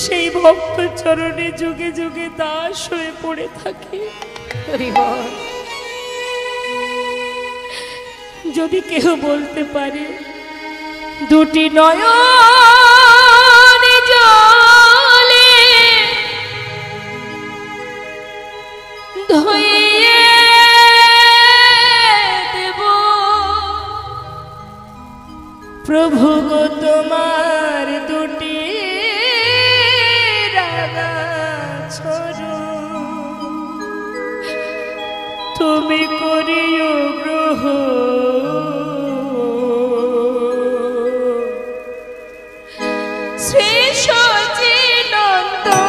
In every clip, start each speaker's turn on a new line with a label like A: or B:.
A: সেই ভক্ত চরণে যুগে যুগে দাস হয়ে পড়ে থাকে। যদি কেউ বলতে পারে দুটি নয়ন জলে ধুইয়ে দেব প্রভু গো তোমার দুটি রাঙা চরণ, তুমি করিও গ্রহণ শ্রী সচিনন্দন।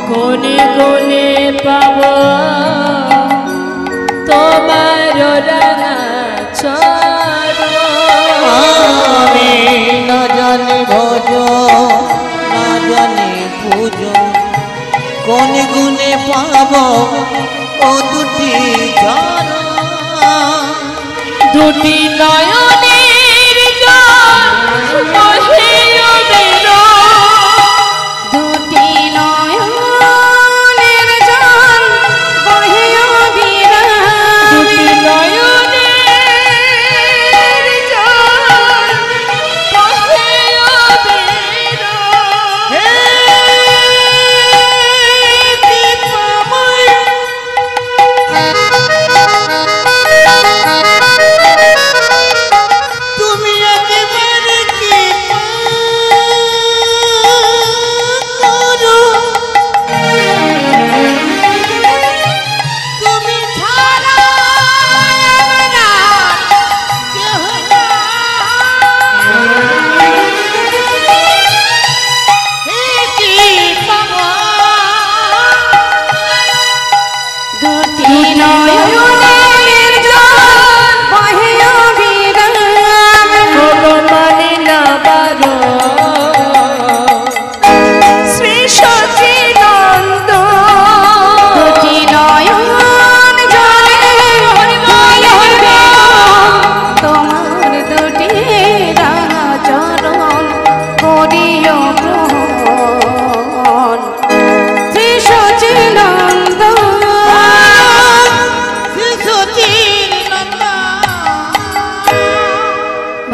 A: কোনে কোনে পাব তোমার রাঙা চরণ,
B: আমি না জানি ভজ না জানি পূজ, কোন গুণে পাব ও দুটি চরণ।
A: দুটি নয়নের জল বহিও বেরো,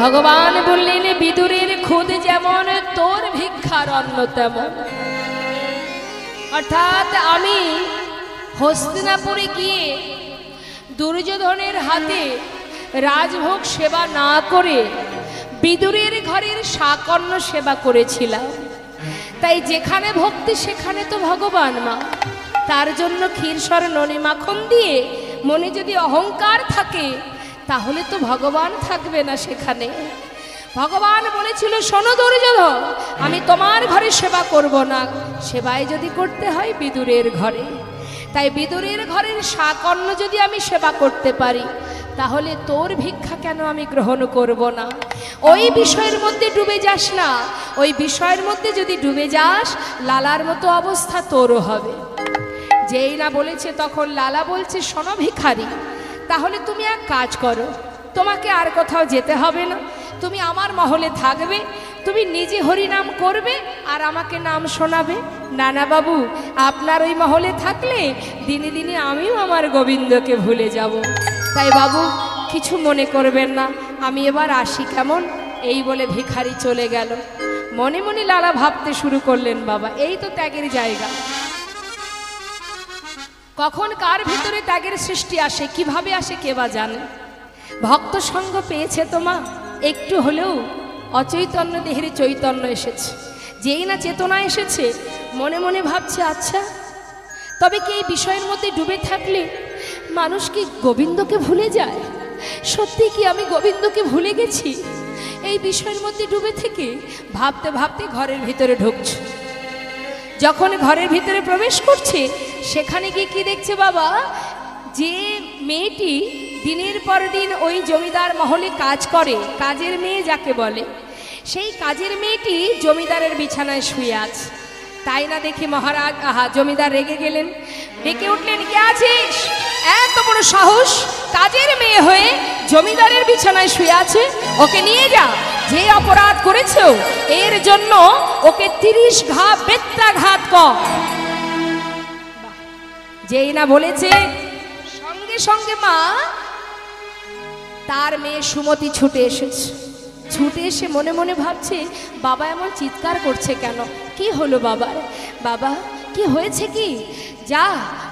A: ভগবান বললেন বিদুরের খুদ যেমন তোর ভিক্ষার অন্ন তেমন। অর্থাৎ আমি হস্তিনাপুরে গিয়ে দুর্যোধনের হাতে রাজভোগ সেবা না করে বিদুরের ঘরের শাকন্ন সেবা করেছিলাম, তাই যেখানে ভক্তি সেখানে তো ভগবান মা। তার জন্য ক্ষীরসর ননি মাখন দিয়ে মনে যদি অহংকার থাকে তাহলে তো ভগবান থাকবে না সেখানে। ভগবান বলেছিল শোনো দুর্যোধন, আমি তোমার ঘরে সেবা করব না, সেবায় যদি করতে হয় বিদুরের ঘরে। তাই বিদুরের ঘরের শাকন্ন যদি আমি সেবা করতে পারি তাহলে তোর ভিক্ষা কেন আমি গ্রহণ করব না? ওই বিষয়ের মধ্যে ডুবে যাস না, ওই বিষয়ের মধ্যে যদি ডুবে যাস লালার মতো অবস্থা তোরও হবে। যেই না বলেছে তখন লালা বলছে শোনো ভিখারি, তাহলে তুমি এক কাজ করো, তোমাকে আর কোথাও যেতে হবে না, তুমি আমার মহলে থাকবে, তুমি নিজে হরি নাম করবে আর আমাকে নাম শোনাবে। না না বাবু, আপনার ওই মহলে থাকলে দিনে দিনে আমিও আমার গোবিন্দকে ভুলে যাব। তাই বাবু কিছু মনে করবেন না, আমি এবার আসি কেমন? এই বলে ভিখারি চলে গেল। মনে মনে লালা ভাবতে শুরু করলেন বাবা এই তো ত্যাগের জায়গা, কখন কার ভিতরে ত্যাগের সৃষ্টি আসে, কিভাবে আসে কে বা জানে। ভক্ত সঙ্গ পেয়েছে তোমা, একটু হলেও অচৈতন্য দেহের চৈতন্য এসেছে। যেই না চেতনা এসেছে মনে মনে ভাবছে আচ্ছা তবে কি এই বিষয়ের মধ্যে ডুবে থাকলে মানুষ কি গোবিন্দকে ভুলে যায়? সত্যি কি আমি গোবিন্দকে ভুলে গেছি? এই বিষয়ের মধ্যে ডুবে থেকে ভাবতে ভাবতে ঘরের ভিতরে ঢুকছে। যখন ঘরের ভিতরে প্রবেশ করছে, সেখানে গিয়ে কি দেখছে বাবা? যে মেয়েটি দিনের পর দিন ওই জমিদার মহলে কাজ করে, কাজের মেয়ে যাকে বলে, সেই কাজের মেয়েটি জমিদারের বিছানায় শুয়ে আছে। তাই না দেখে মহারাজ জমিদার রেগে গেলেন, ডেকে উঠলেন, কে আছিস? এত বড় সাহস, কাজের মেয়ে হয়ে জমিদারের বিছানায় শুয়ে আছে, ওকে নিয়ে যা। যে অপরাধ করেছো এর জন্য ওকে 30 ঘা বেত্রাঘাত কর। যেই না বলেছে, সঙ্গে সঙ্গে মা তার মেয়ে সুমতি ছুটে এসেছে। ছুটে এসে মনে মনে ভাবছে, বাবা এমন চিৎকার করছে কেন? কি হলো বাবার? বাবা কি হয়েছে কি? যা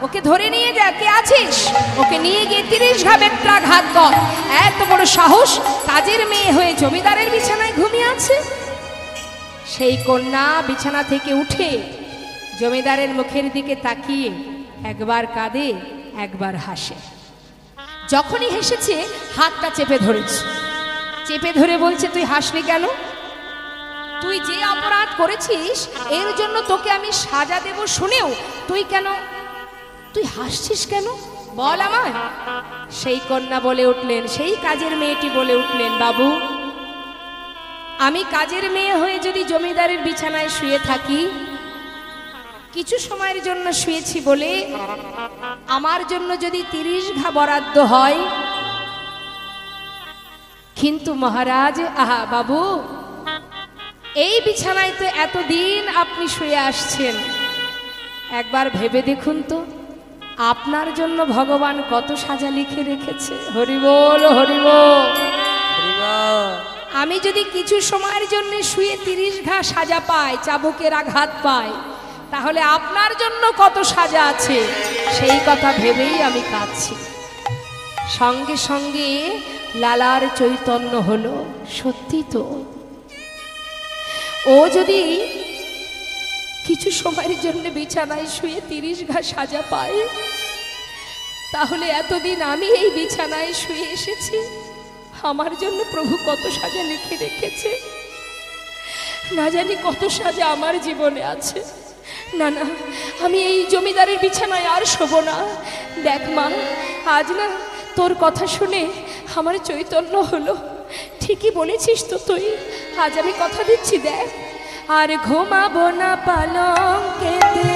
A: ওকে ধরে নিয়ে যা, কে আছিস? ওকে নিয়ে গিয়ে 30 ঘা বেত্রাঘাত কর। এত বড় সাহস, কাজের মেয়ে হয়ে জমিদারের বিছানায় ঘুমিয়ে আছে। সেই কন্যা বিছানা থেকে উঠে জমিদারের মুখের দিকে তাকিয়ে একবার কাঁদে, একবার হাসে। যখনই হেসেছে, হাতটা চেপে ধরেছে। চেপে ধরে বলছে, তুই হাসলি কেন? তুই যে অপরাধ করেছিস এর জন্য তোকে আমি সাজা দেব শুনেও তুই হাসছিস কেন? বল আমায়। সেই কন্যা বলে উঠলেন, সেই কাজের মেয়েটি বলে উঠলেন, বাবু, আমি কাজের মেয়ে হয়ে যদি জমিদারের বিছানায় শুয়ে থাকি, কিছু সময়ের জন্য শুয়েছি বলে আমার জন্য যদি 30 ঘা বরাদ্দ হয়, কিন্তু মহারাজ, বাবু, এই বিছানায় তো এতদিন আপনি শুয়ে আসছেন, একবার ভেবে দেখুন তো আপনার জন্য ভগবান কত সাজা লিখে রেখেছে। হরি বল, হরি বল। আমি যদি কিছু সময়ের জন্য শুয়ে 30 ঘা সাজা পাই, চাবুকের আঘাত পাই, তাহলে আপনার জন্য কত সাজা আছে, সেই কথা ভেবেই আমি কাঁদছি। সঙ্গে সঙ্গে লালার চৈতন্য হলো, সত্যি তো, ও যদি কিছু সময়ের জন্য বিছানায় শুয়ে 30 ঘা সাজা পায়, তাহলে এতদিন আমি এই বিছানায় শুয়ে এসেছি, আমার জন্য প্রভু কত সাজা লিখে রেখেছে। না জানি কত সাজা আমার জীবনে আছে। না না, আমি এই জমিদারের বিছানায় আর শোবো না। দেখ মা, আজ না তোর কথা শুনে আমার চৈতন্য হলো। ঠিকই বলেছিস তো তুই, আজ আমি কথা দিচ্ছি, দেখ, আর ঘুমাবো না পালঙ্কেতে,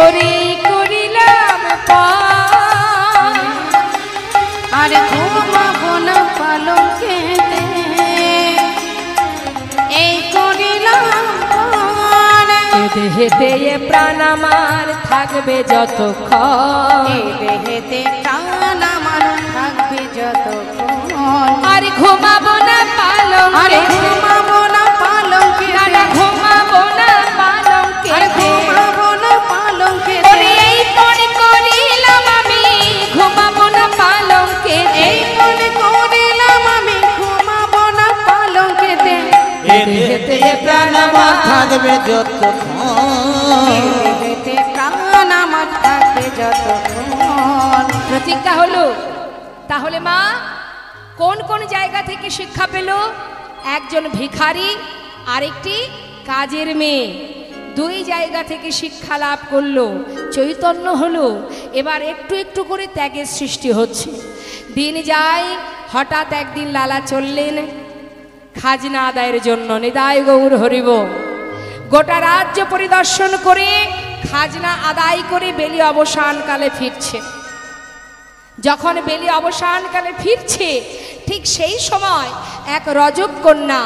A: ওরে করিলাম
C: আর ঘুমাবো না পালঙ্কেতে, এই করিলাম
A: দেহেতে প্রাণ আমার থাকবে যতক্ষণ,
C: এই দেহেতে প্রাণ আমার থাকবে যতক্ষণ,
A: আর ঘুমাবো না পালঙ্কে,
C: আর ঘুমাবো না পালঙ্কেতে,
A: না ঘুমাবো না পালঙ্কে,
C: আর ঘুমাবো না পালঙ্কেতে,
A: ওরে এই পণ করিলাম আমি, ঘুমাবো না পালঙ্কে,
C: এই পণ করিলাম আমি, ঘুমাবো না পালঙ্কেতে,
B: দেহেতে প্রাণ আমার থাকবে যতক্ষণ,
C: দেহেতে প্রাণ আমার থাকবে যতক্ষণ।
A: প্রতিজ্ঞা হলো। তাহলে মা কোন কোন জায়গা থেকে শিক্ষা পেল? একজন ভিখারি, আরেকটি কাজের মেয়ে, দুই জায়গা থেকে শিক্ষা লাভ করলো, চৈতন্য হলো। এবার একটু একটু করে ত্যাগের সৃষ্টি হচ্ছে। দিন যায়, হঠাৎ একদিন লালা চললেন খাজনা আদায়ের জন্য। নিতাই গৌর হরি বল। গোটা রাজ্য পরিদর্শন করে খাজনা আদায় করে বেলি অবসানকালে ফিরছে। যখন বেলি অবসানকালে ফিরছে, ঠিক সেই সময় এক রজক কন্যা,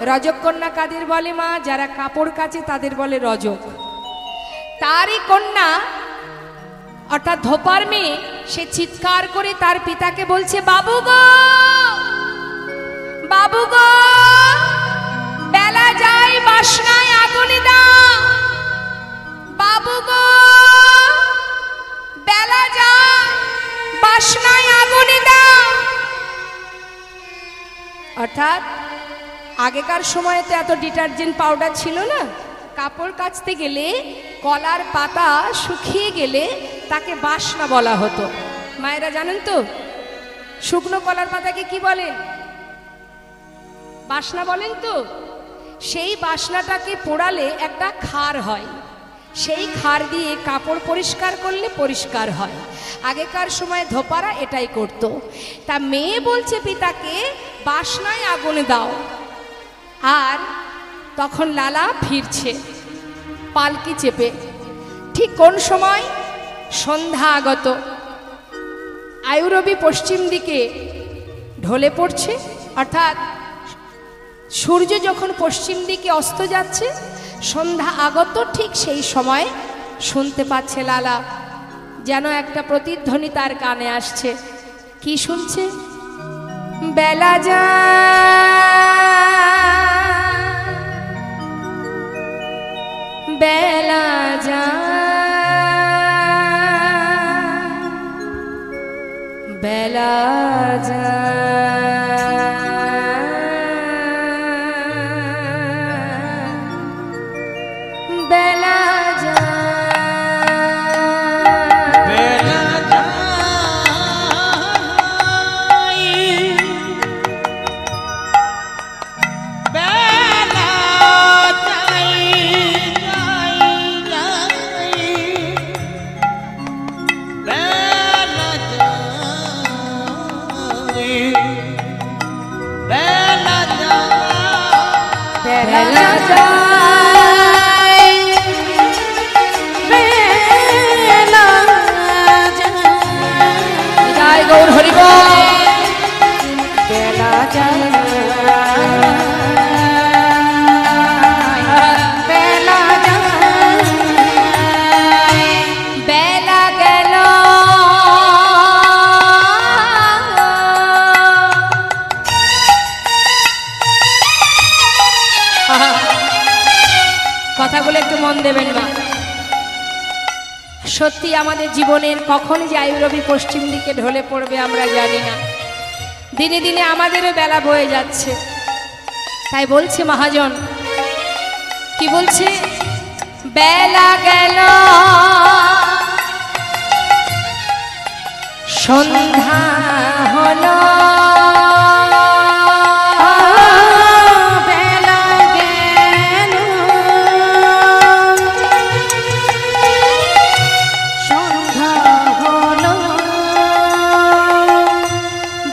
A: রজক কন্যা কাদের বলে মা? যারা কাপড় কাচে তাদের বলে রজক। তারই কন্যা অর্থাৎ ধোপার মেয়ে, সে চিৎকার করে তার পিতাকে বলছে, বাবু গো, বাবু গো, বেলা যায়, বাসনায় আগুন দাও, বাবু গো, বেলা যায়, বাসনায় আগুন দাও। অর্থাৎ আগেকার সময়ে তো এত ডিটারজেন্ট পাউডার ছিল না, কাপড় কাচতে গেলে কলার পাতা শুকিয়ে গেলে তাকে বাসনা বলা হতো। মায়েরা জানেন তো শুকনো কলার পাতাকে কি বলেন? বাসনা বলেন তো। সেই বাসনাটাকে পোড়ালে একটা খার হয়, সেই খার দিয়ে কাপড় পরিষ্কার করলে পরিষ্কার হয়। আগেকার সময় ধোপারা এটাই করত। তা মেয়ে বলছে পিতাকে বাসনায় আগুন দাও। আর তখন লালা ফিরছে পালকি চেপে। ঠিক কোন সময়? সন্ধ্যা আগত, আয়ুরবি পশ্চিম দিকে ঢলে পড়ছে, অর্থাৎ সূর্য যখন পশ্চিম দিকে অস্ত যাচ্ছে, সন্ধ্যা আগত ঠিক সেই সময় শুনতে পাচ্ছে লালা যেন একটা প্রতিধ্বনি তার কানে আসছে। কি শুনছে? বেলা যায়, বেলা যায়, বেলা যায়, বেলা যায়,
B: বেলা যায়, বেলা যায়, বেলা যায়,
C: বেলা যায়, বেলা যায়,
A: জয় গৌর হরিবল।
C: বেলা যায়, বেলা যায়,
A: বেলা গেল, কথাগুলো একটু মন দেবেন মা। সত্যি আমাদের জীবনের কখন যে আয়ুরবি পশ্চিম দিকে ঢলে পড়বে আমরা জানি না। দিনে দিনে আমাদেরও বেলা বয়ে যাচ্ছে। তাই বলছে মহাজন, কি বলছে? বেলা গেল, সন্ধ্যা হলো,
C: বেলা গেল, সন্ধ্যা হলো,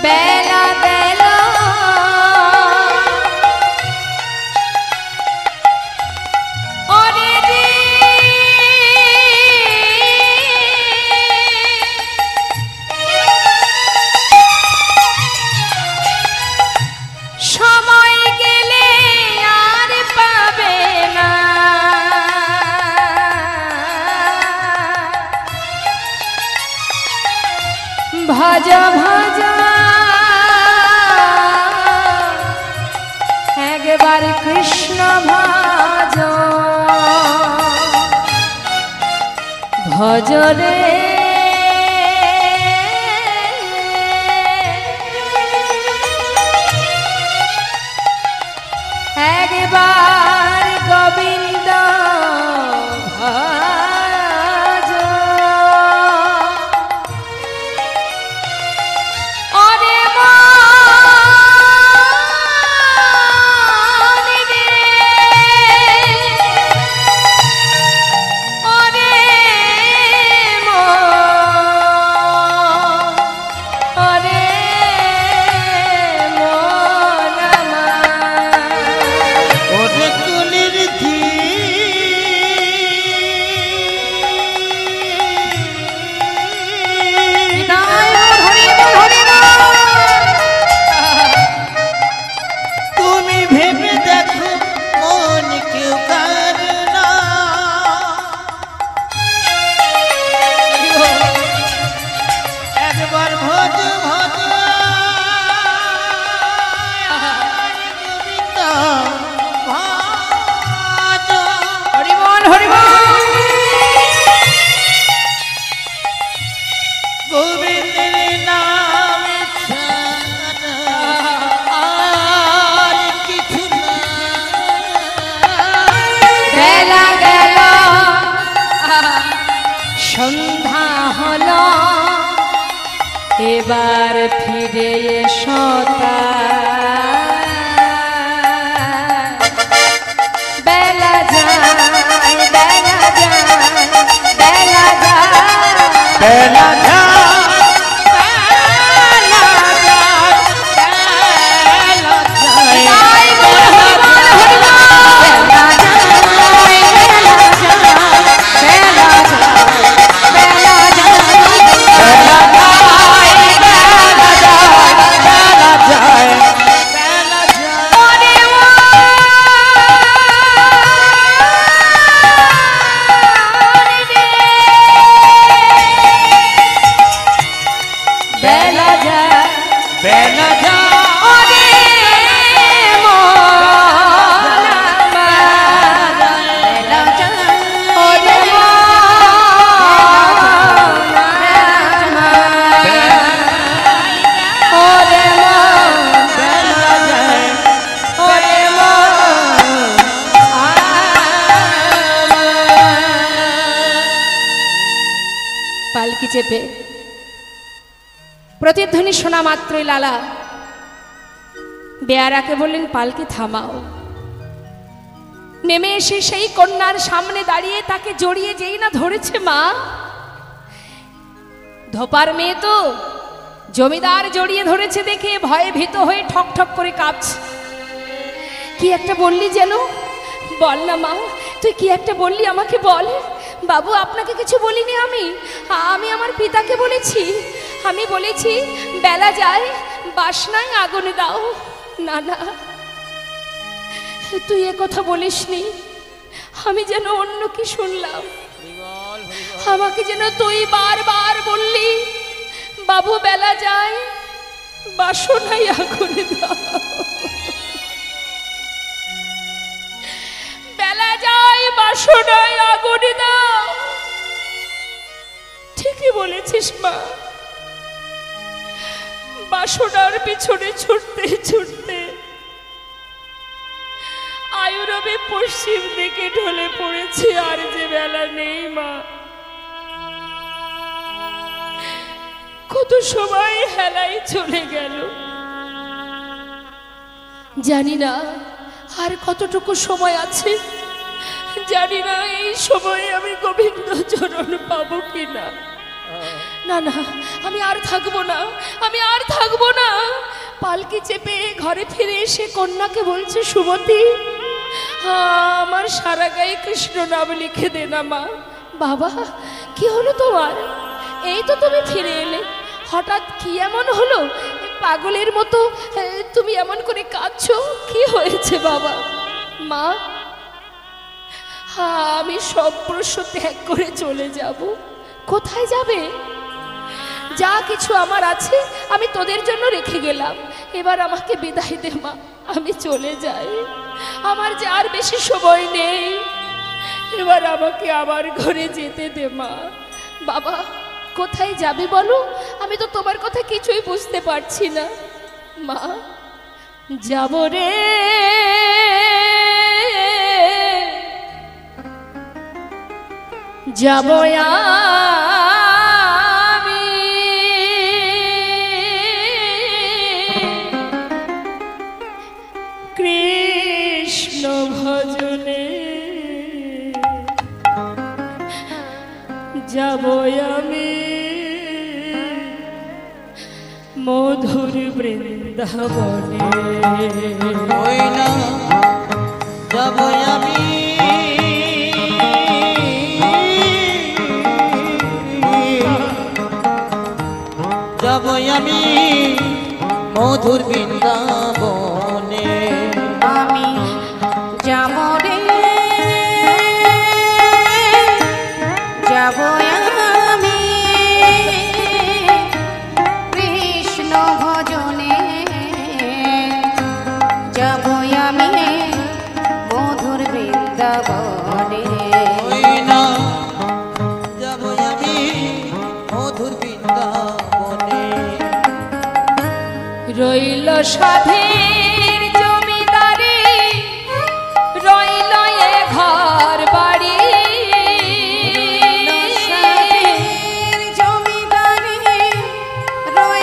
A: বেলা গেল, ওরে রে, সময় গেলে আর পাবে না, ভজ ভজ একবার কৃষ্ণ ভজ, ভজ রে একবার গোবিন্দ ভজ। ওরে মন রে, ওরে মন, ওরে মন আমার।
B: ওরে কুলির ধি তুমি ভেবে দেখো মন কেউ কার না, একবার ভজ ভজ গোবিন্দ ভজ।
A: হরিবল হরিবল।
B: গোবিন্দের নাম ছাড়া আর কিছু না।
A: বেলা এবার ফিরে এসো বেলা যায় বেলা যায় বেলা যায়
B: বেলা
A: পালকি চেপে প্রতিধ্বনি শোনা মাত্রই লালা বেয়ারাকে বললেন পালকি থামাও। নেমে এসে সেই কন্যার সামনে দাঁড়িয়ে তাকে জড়িয়ে যেই না ধরেছে মা, ধোপার মেয়ে তো জমিদার জড়িয়ে ধরেছে দেখে ভয়ে ভীত হয়ে ঠক ঠক করে কাঁপছে। কি একটা বললি যেন? বল না মা, তুই কি একটা বললি আমাকে বল। বাবু আপনাকে কিছু বলিনি আমি, আমি আমার পিতাকে বলেছি। আমি বলেছি বেলা যায় বাসনায় আগুন দাও। না না, তুই এ কথা বলিসনি। আমি যেন অন্য কি শুনলাম। আমাকে যেন তুই বারবার বললি বাবু বেলা যায় বাসনায় আগুন দাও। বেলা যায় বাসনায় আগুন দাও। ঠিকই বলেছিস মা। বাসনার পিছনে ছুটতে ছুটতে আয়ুরবে পশ্চিম দিকে ঢলে পড়েছে, আর যে বেলা নেই মা। কত সময় হেলাই চলে গেল, জানি না আর কতটুকু সময় আছে। জানি না এই সময়ে আমি গোবিন্দ চরণ পাবো কিনা। না না, আমি আর থাকবো না, আমি আর থাকবো না। পালকি চেপে ঘরে ফিরে এসে কন্যাকে বলছে সুমতি, আমার সারা গায়ে কৃষ্ণ নাম লিখে দে না মা। বাবা কি হলো তোমার? এই তো তুমি ফিরে এলে, হঠাৎ কি এমন হলো? পাগলের মতো তুমি এমন করে কাঁদছো, কি হয়েছে বাবা? মা আমি সব প্রশ্ন ত্যাগ করে চলে যাব। কোথায় যাবে? যা কিছু আমার আছে আমি তোদের জন্য রেখে গেলাম, এবার আমাকে বিদায় দে মা, আমি চলে যাই। আমার যে আর বেশি সময় নেই, এবার আমাকে আমার ঘরে যেতে দে মা। বাবা কোথায় যাবে বলো? আমি তো তোমার কথা কিছুই বুঝতে পারছি না। মা যাব রে, যাব আমি কৃষ্ণ ভজনে, যাব আমি মধুর বৃন্দাবনে।
B: ওই না যাব আমি যাব আমি মধুর বৃন্দাবনে।
C: আমি যাব রে, যাব আমি কৃষ্ণ ভজনে, যাব আমি মধুর বৃন্দাবনে।
B: ওই না যাব আমি মধুর বৃন্দাবনে।
A: রইল সাধের জমিদারি, রইল এ ঘর বাড়ি,
C: জমিদারি রইল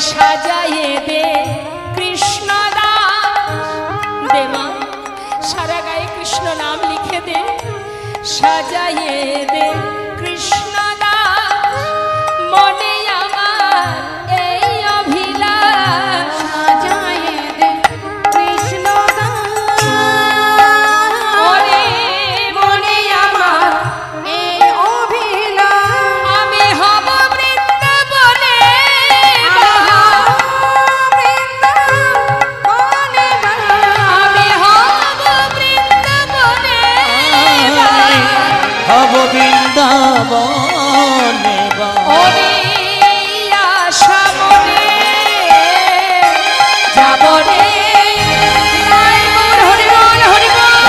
A: সাজায়ে দে কৃষ্ণ দে মা, সারা গায়ে কৃষ্ণ নাম লিখে দে, সাজায়ে দে কৃষ্ণ মনে আমার এই অভিলাষ,
C: সাজায়ে দে কৃষ্ণ
A: ওরে মনে আমার
C: এই অভিলাষ।
A: আমি হব বৃন্দাবনে
C: বৃন্দাবনে
A: আমি হব বৃন্দাবনে
B: হব বৃন্দাবনে
A: ওরে আশা মনে যাব রে হরি বল হরি বল।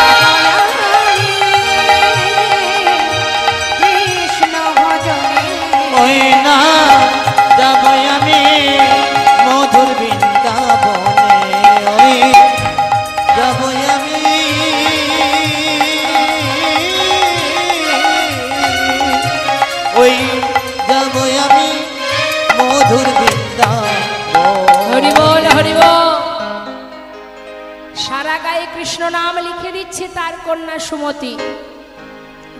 C: কৃষ্ণ ভজনে
B: ওই না যাব আমি মধুর বৃন্দাবনে, ওই যাব আমি ওই যাব আমি মধুর বৃন্দাবন।
A: হরি বল হরি বল। সারা গায়ে কৃষ্ণ নাম লিখে দিচ্ছে তার কন্যা সুমতি।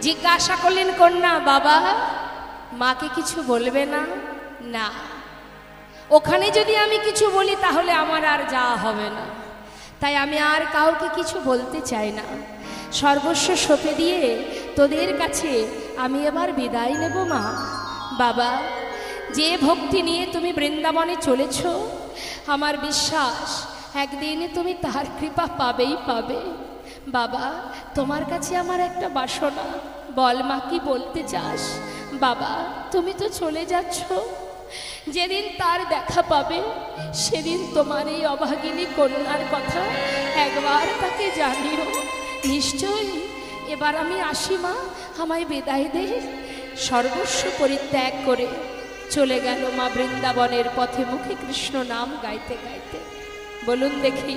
A: জিজ্ঞাসা করলেন কন্যা, বাবা মাকে কিছু বলবে না? না, ওখানে যদি আমি কিছু বলি তাহলে আমার আর যাওয়া হবে না, তাই আমি আর কাউকে কিছু বলতে চাই না। সর্বস্ব সঁপে দিয়ে তোদের কাছে আমি এবার বিদায় নেব মা। বাবা, যে ভক্তি নিয়ে তুমি বৃন্দাবনে চলেছ, আমার বিশ্বাস একদিন তুমি তার কৃপা পাবেই পাবে। বাবা, তোমার কাছে আমার একটা বাসনা, বল মা কি বলতে চাস? বাবা, তুমি তো চলে যাচ্ছ, যেদিন তার দেখা পাবে সেদিন তোমার এই অভাগিনী কন্যার কথা একবার তাকে জানিও। নিশ্চয়ই এবার আমি আসি মা, আমায় বিদায় দে। সর্বস্ব পরিত্যাগ করে চলে গেল মা বৃন্দাবনের পথে, মুখে কৃষ্ণ নাম গাইতে গাইতে। বলুন দেখি,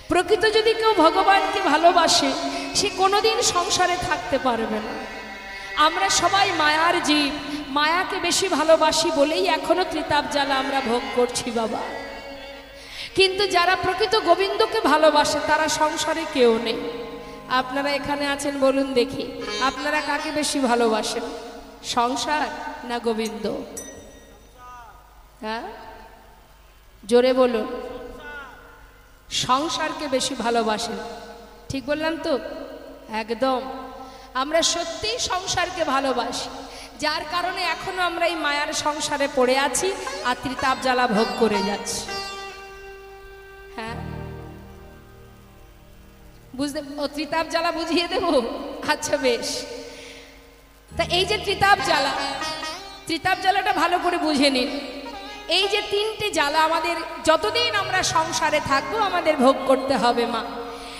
A: প্রকৃত যদি কেউ ভগবানকে ভালোবাসে সে কোনোদিন সংসারে থাকতে পারবে না। আমরা সবাই মায়ার জীব, মায়াকে বেশি ভালোবাসি বলেই এখনো ত্রিতাপ জ্বালা আমরা ভোগ করছি বাবা। কিন্তু যারা প্রকৃত গোবিন্দকে ভালোবাসে তারা সংসারে কেউ নেই। আপনারা এখানে আছেন, বলুন দেখি আপনারা কাকে বেশি ভালোবাসেন, সংসার না গোবিন্দ? হ্যাঁ, জোরে বলুন। সংসারকে বেশি ভালোবাসেন, ঠিক বললাম তো? একদম। আমরা সত্যিই সংসারকে ভালোবাসি, যার কারণে এখনো আমরা এই মায়ার সংসারে পড়ে আছি আর ত্রিতাপ জ্বালা ভোগ করে যাচ্ছি। হ্যাঁ, বুঝতে ও ত্রিতাপ জ্বালা বুঝিয়ে দেব? আচ্ছা বেশ। তা এই যে ত্রিতাপ জ্বালা, ত্রিতাপ জ্বালাটা ভালো করে বুঝে নিন। এই যে তিনটে জ্বালা আমাদের যতদিন আমরা সংসারে থাকবো আমাদের ভোগ করতে হবে মা।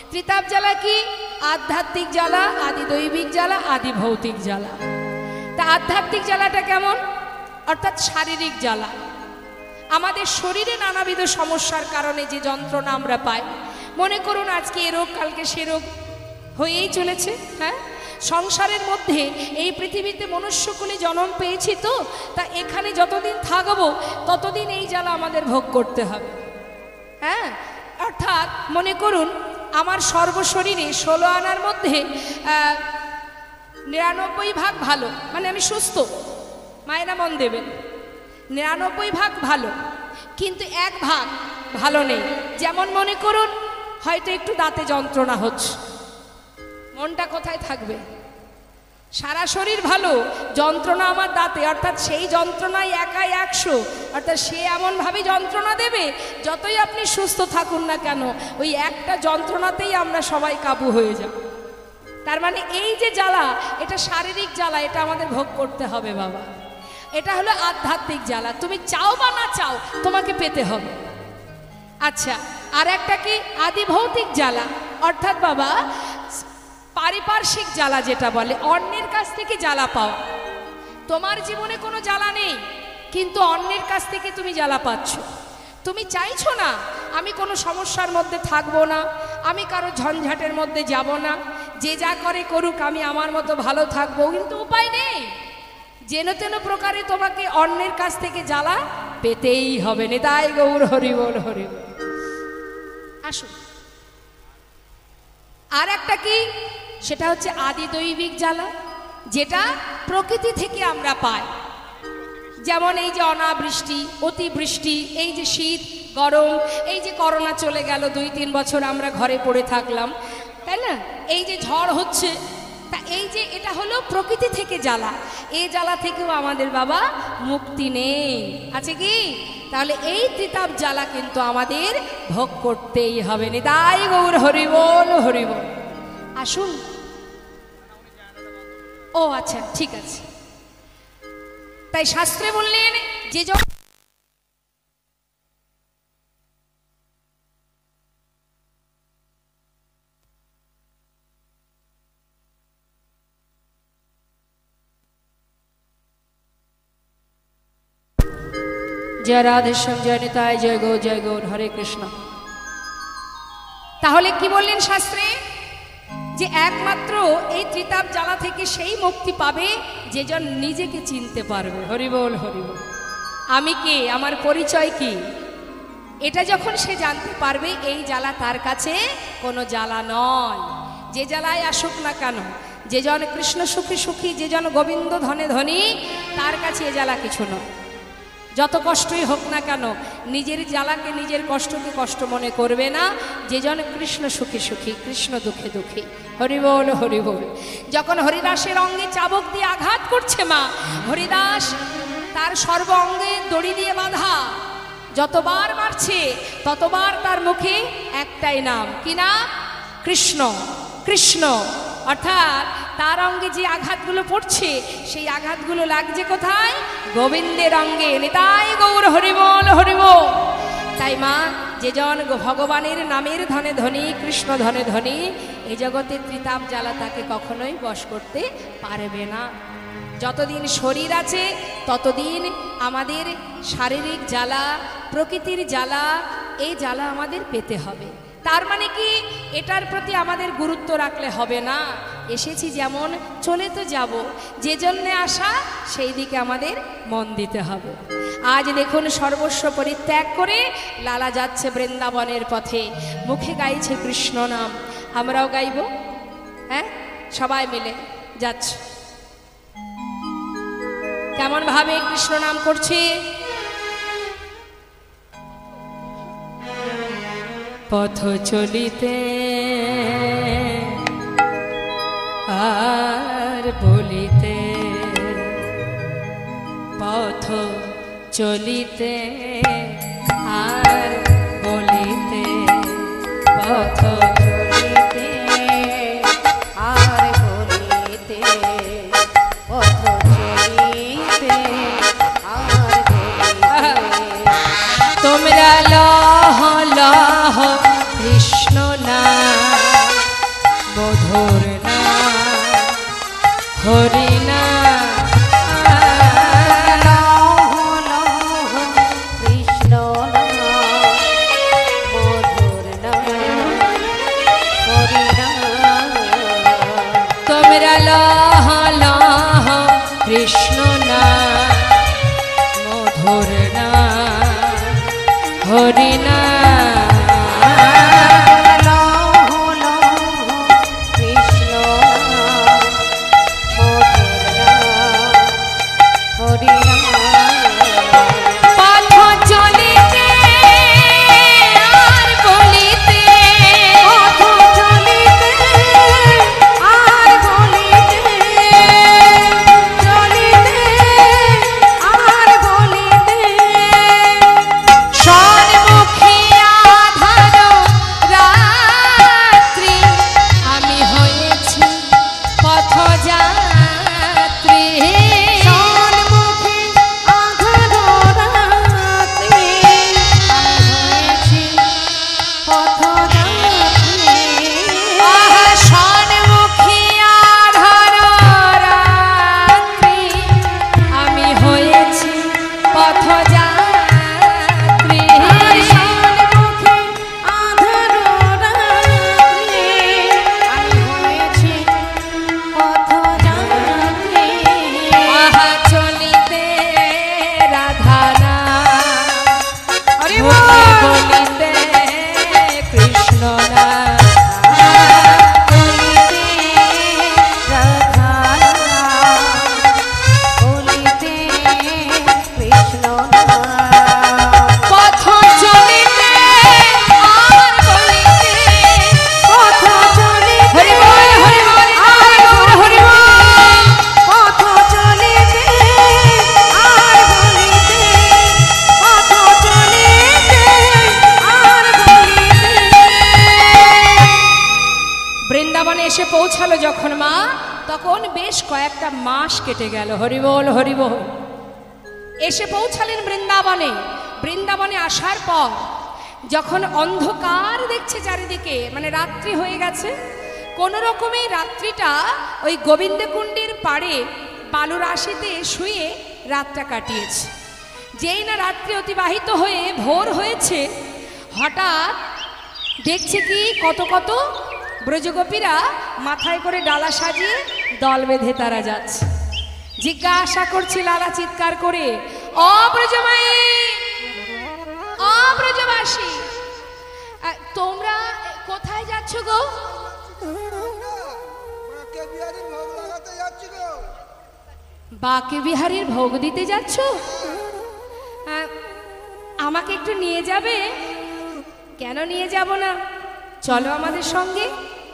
A: ত্রিতাপ জ্বালা কি? আধ্যাত্মিক জ্বালা, আদি দৈবিক জ্বালা, আদি ভৌতিক জ্বালা। তা আধ্যাত্মিক জ্বালাটা কেমন? অর্থাৎ শারীরিক জ্বালা। আমাদের শরীরে নানাবিধ সমস্যার কারণে যে যন্ত্রণা আমরা পাই, মনে করুন আজকে এ রোগ কালকে সে রোগ হয়েই চলেছে। হ্যাঁ, সংসারের মধ্যে এই পৃথিবীতে মনুষ্যকুলে জন্ম পেয়েছি, তো তা এখানে যতদিন থাকবো ততদিন এই জ্বালা আমাদের ভোগ করতে হবে। হ্যাঁ, অর্থাৎ মনে করুন আমার সর্বশরীরে 16 আনার মধ্যে 99 ভাগ ভালো, মানে আমি সুস্থ, মায়েরা মন দেবেন, 99 ভাগ ভালো, কিন্তু 1 ভাগ ভালো নেই। যেমন মনে করুন হয়তো একটু দাঁতে যন্ত্রণা হচ্ছে, মনটা কোথায় থাকবে? সারা শরীর ভালো, যন্ত্রণা আমার দাঁতে, অর্থাৎ সেই যন্ত্রণায় একাই 100, অর্থাৎ সে এমনভাবে যন্ত্রণা দেবে যতই আপনি সুস্থ থাকুন না কেন ওই একটা যন্ত্রণাতেই আমরা সবাই কাবু হয়ে যাব। তার মানে এই যে জ্বালা, এটা শারীরিক জ্বালা, এটা আমাদের ভোগ করতে হবে বাবা। এটা হলো আধ্যাত্মিক জ্বালা, তুমি চাও বা না চাও তোমাকে পেতে হবে। আচ্ছা, আর একটা কি? আদি ভৌতিক জ্বালা, অর্থাৎ বাবা পারিপার্শ্বিক জ্বালা, যেটা বলে অন্যের কাছ থেকে জ্বালা পাওয়া। তোমার জীবনে কোনো জ্বালা নেই, কিন্তু অন্যের কাছ থেকে তুমি জ্বালা পাচ্ছ। তুমি চাইছো না আমি কোনো সমস্যার মধ্যে থাকবো না, আমি কারো ঝঞ্ঝাটের মধ্যে যাব না, যে যা করে করুক, আমি আমার মতো ভালো থাকবো, কিন্তু উপায় নেই। যেন তেন প্রকারে তোমাকে অন্যের কাছ থেকে জ্বালা পেতেই হবে। নিতাই গৌর হরি বল, হরি বল। আসুন, আর একটা কি, সেটা হচ্ছে আদি দৈবিক জ্বালা, যেটা প্রকৃতি থেকে আমরা পাই। যেমন এই যে অনাবৃষ্টি, অতিবৃষ্টি, এই যে শীত গরম, এই যে করোনা চলে গেল, 2-3 বছর আমরা ঘরে পড়ে থাকলাম, তাই না? এই যে ঝড় হচ্ছে, তা এই যে এটা হলো প্রকৃতি থেকে জ্বালা। এই জ্বালা থেকেও আমাদের বাবা মুক্তি নেই, আছে কি? তাহলে এই ত্রিতাপ জ্বালা কিন্তু আমাদের ভোগ করতেই হবে। নিতাই গৌর হরি বল, হরি বল। আসুন। ও আচ্ছা, ঠিক আছে। তাই শাস্ত্রে বললেন যে যখন জয় রাধেশ্যাম, জয় নিতাই, জয় গৌ, জয় গৌর, হরে কৃষ্ণ। তাহলে কি বললেন শাস্ত্রে? যে একমাত্র এই ত্রিতাপ জ্বালা থেকে সেই মুক্তি পাবে যে জন নিজেকে চিনতে পারবে। হরি বল, হরি বল। আমি কে, আমার পরিচয় কি, এটা যখন সে জানতে পারবে, এই জ্বালা তার কাছে কোনো জ্বালা নয়। যে জ্বালায় আসুক না কেন, যে জন কৃষ্ণ সুখী সুখী, যে জন গোবিন্দ ধনে ধনী, তার কাছে এ জ্বালা কিছু নয়। যত কষ্টই হোক না কেন, নিজের জ্বালাকে, নিজের কষ্টকে কষ্ট মনে করবে না। যে জন কৃষ্ণ সুখী সুখী, কৃষ্ণ দুঃখে দুঃখী। হরি বল, হরি বল। যখন হরিদাসের অঙ্গে চাবুক দিয়ে আঘাত করছে মা, হরিদাস তার সর্ব অঙ্গে দড়ি দিয়ে বাঁধা, যতবার মারছে ততবার তার মুখে একটাই নাম, কি নাম? কৃষ্ণ, কৃষ্ণ। অর্থাৎ তার অঙ্গে যে আঘাতগুলো পড়ছে, সেই আঘাতগুলো লাগছে কোথায়? গোবিন্দের অঙ্গে। নিতাই গৌর হরি বল, হরি বল। তাই মা, যে জন ভগবানের নামের ধনে ধনী, কৃষ্ণ ধনে ধনী, এই জগতে ত্রিতাপ জ্বালা তাকে কখনোই বশ করতে পারবে না। যতদিন শরীর আছে ততদিন আমাদের শারীরিক জ্বালা, প্রকৃতির জ্বালা, এই জ্বালা আমাদের পেতে হবে। তার মানে কি, এটার প্রতি আমাদের গুরুত্ব রাখলে হবে না। এসেছি যেমন, চলে তো যাব, যে জন্যে আসা সেই দিকে আমাদের মন দিতে হবে। আজ দেখুন, সর্বস্ব পরিত্যাগ করে লালা যাচ্ছে বৃন্দাবনের পথে, মুখে গাইছে কৃষ্ণ নাম। আমরাও গাইব, হ্যাঁ, সবাই মিলে যাচ্ছে। কেমন ভাবে কৃষ্ণ নাম করছে? পথ চলিতে আর বলিতে, পথ চলিতে আর বলিতে, পথ
C: চলিতে আর বলিতে, পথ চলিতে আর বলিতে।
A: তোমরা লহ লহ কৃষ্ণ নাম, মধুর নাম, হরি নাম।
C: কৃষ্ণ নাম, মধুর নাম, হরি নাম।
A: তোমরা লহ লহ কৃষ্ণ নাম, মধুর নাম, হরি নাম। সম্মুখী পৌঁছালো যখন মা, তখন বেশ কয়েকটা মাস কেটে গেল। হরিবোল হরিবোল। এসে পৌঁছালেন বৃন্দাবনে। বৃন্দাবনে আসার পর যখন অন্ধকার দেখছে চারিদিকে, মানে রাত্রি হয়ে গেছে, কোনো রকমে রাত্রিটা ওই গোবিন্দকুণ্ডের পাড়ে বালুরাশিতে শুয়ে রাতটা কাটিয়েছে। যেই না রাত্রি অতিবাহিত হয়ে ভোর হয়েছে, হঠাৎ দেখছে কি কত কত ব্রজগোপীরা মাথায় করে ডালা সাজিয়ে দল বেঁধে তারা যাচ্ছে। জিজ্ঞাসা করছে লালা চিৎকার করে, ও ব্রজমাই, ও ব্রজবাসী, তোমরা কোথায় যাচ্ছ গো? বাকে বিহারীর ভোগ দিতে যাচ্ছ? আমাকে একটু নিয়ে যাবে? কেন নিয়ে যাব না, চলো আমাদের সঙ্গে।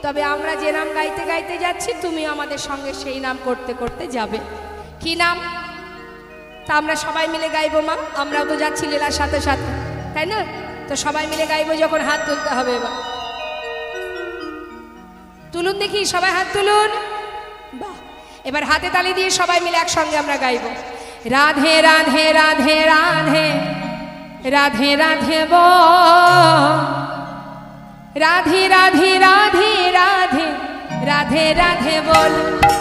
A: তবে আমরা যে নাম গাইতে গাইতে যাচ্ছি, তুমি আমাদের সঙ্গে সেই নাম করতে করতে যাবে। কি নাম? তা আমরা সবাই মিলে গাইবো মা, আমরাও তো যাচ্ছি লীলার সাথে সাথে, তাই না? তো সবাই মিলে গাইবো যখন হাত তুলতে হবে। এবার তুলুন দেখি, সবাই হাত তুলুন। বাহ, এবার হাতে তালি দিয়ে সবাই মিলে একসঙ্গে আমরা গাইবো। রাধে রাধে রাধে রাধে রাধে রাধে বল, রাধে রাধে রাধে রাধে রাধে রাধে বল,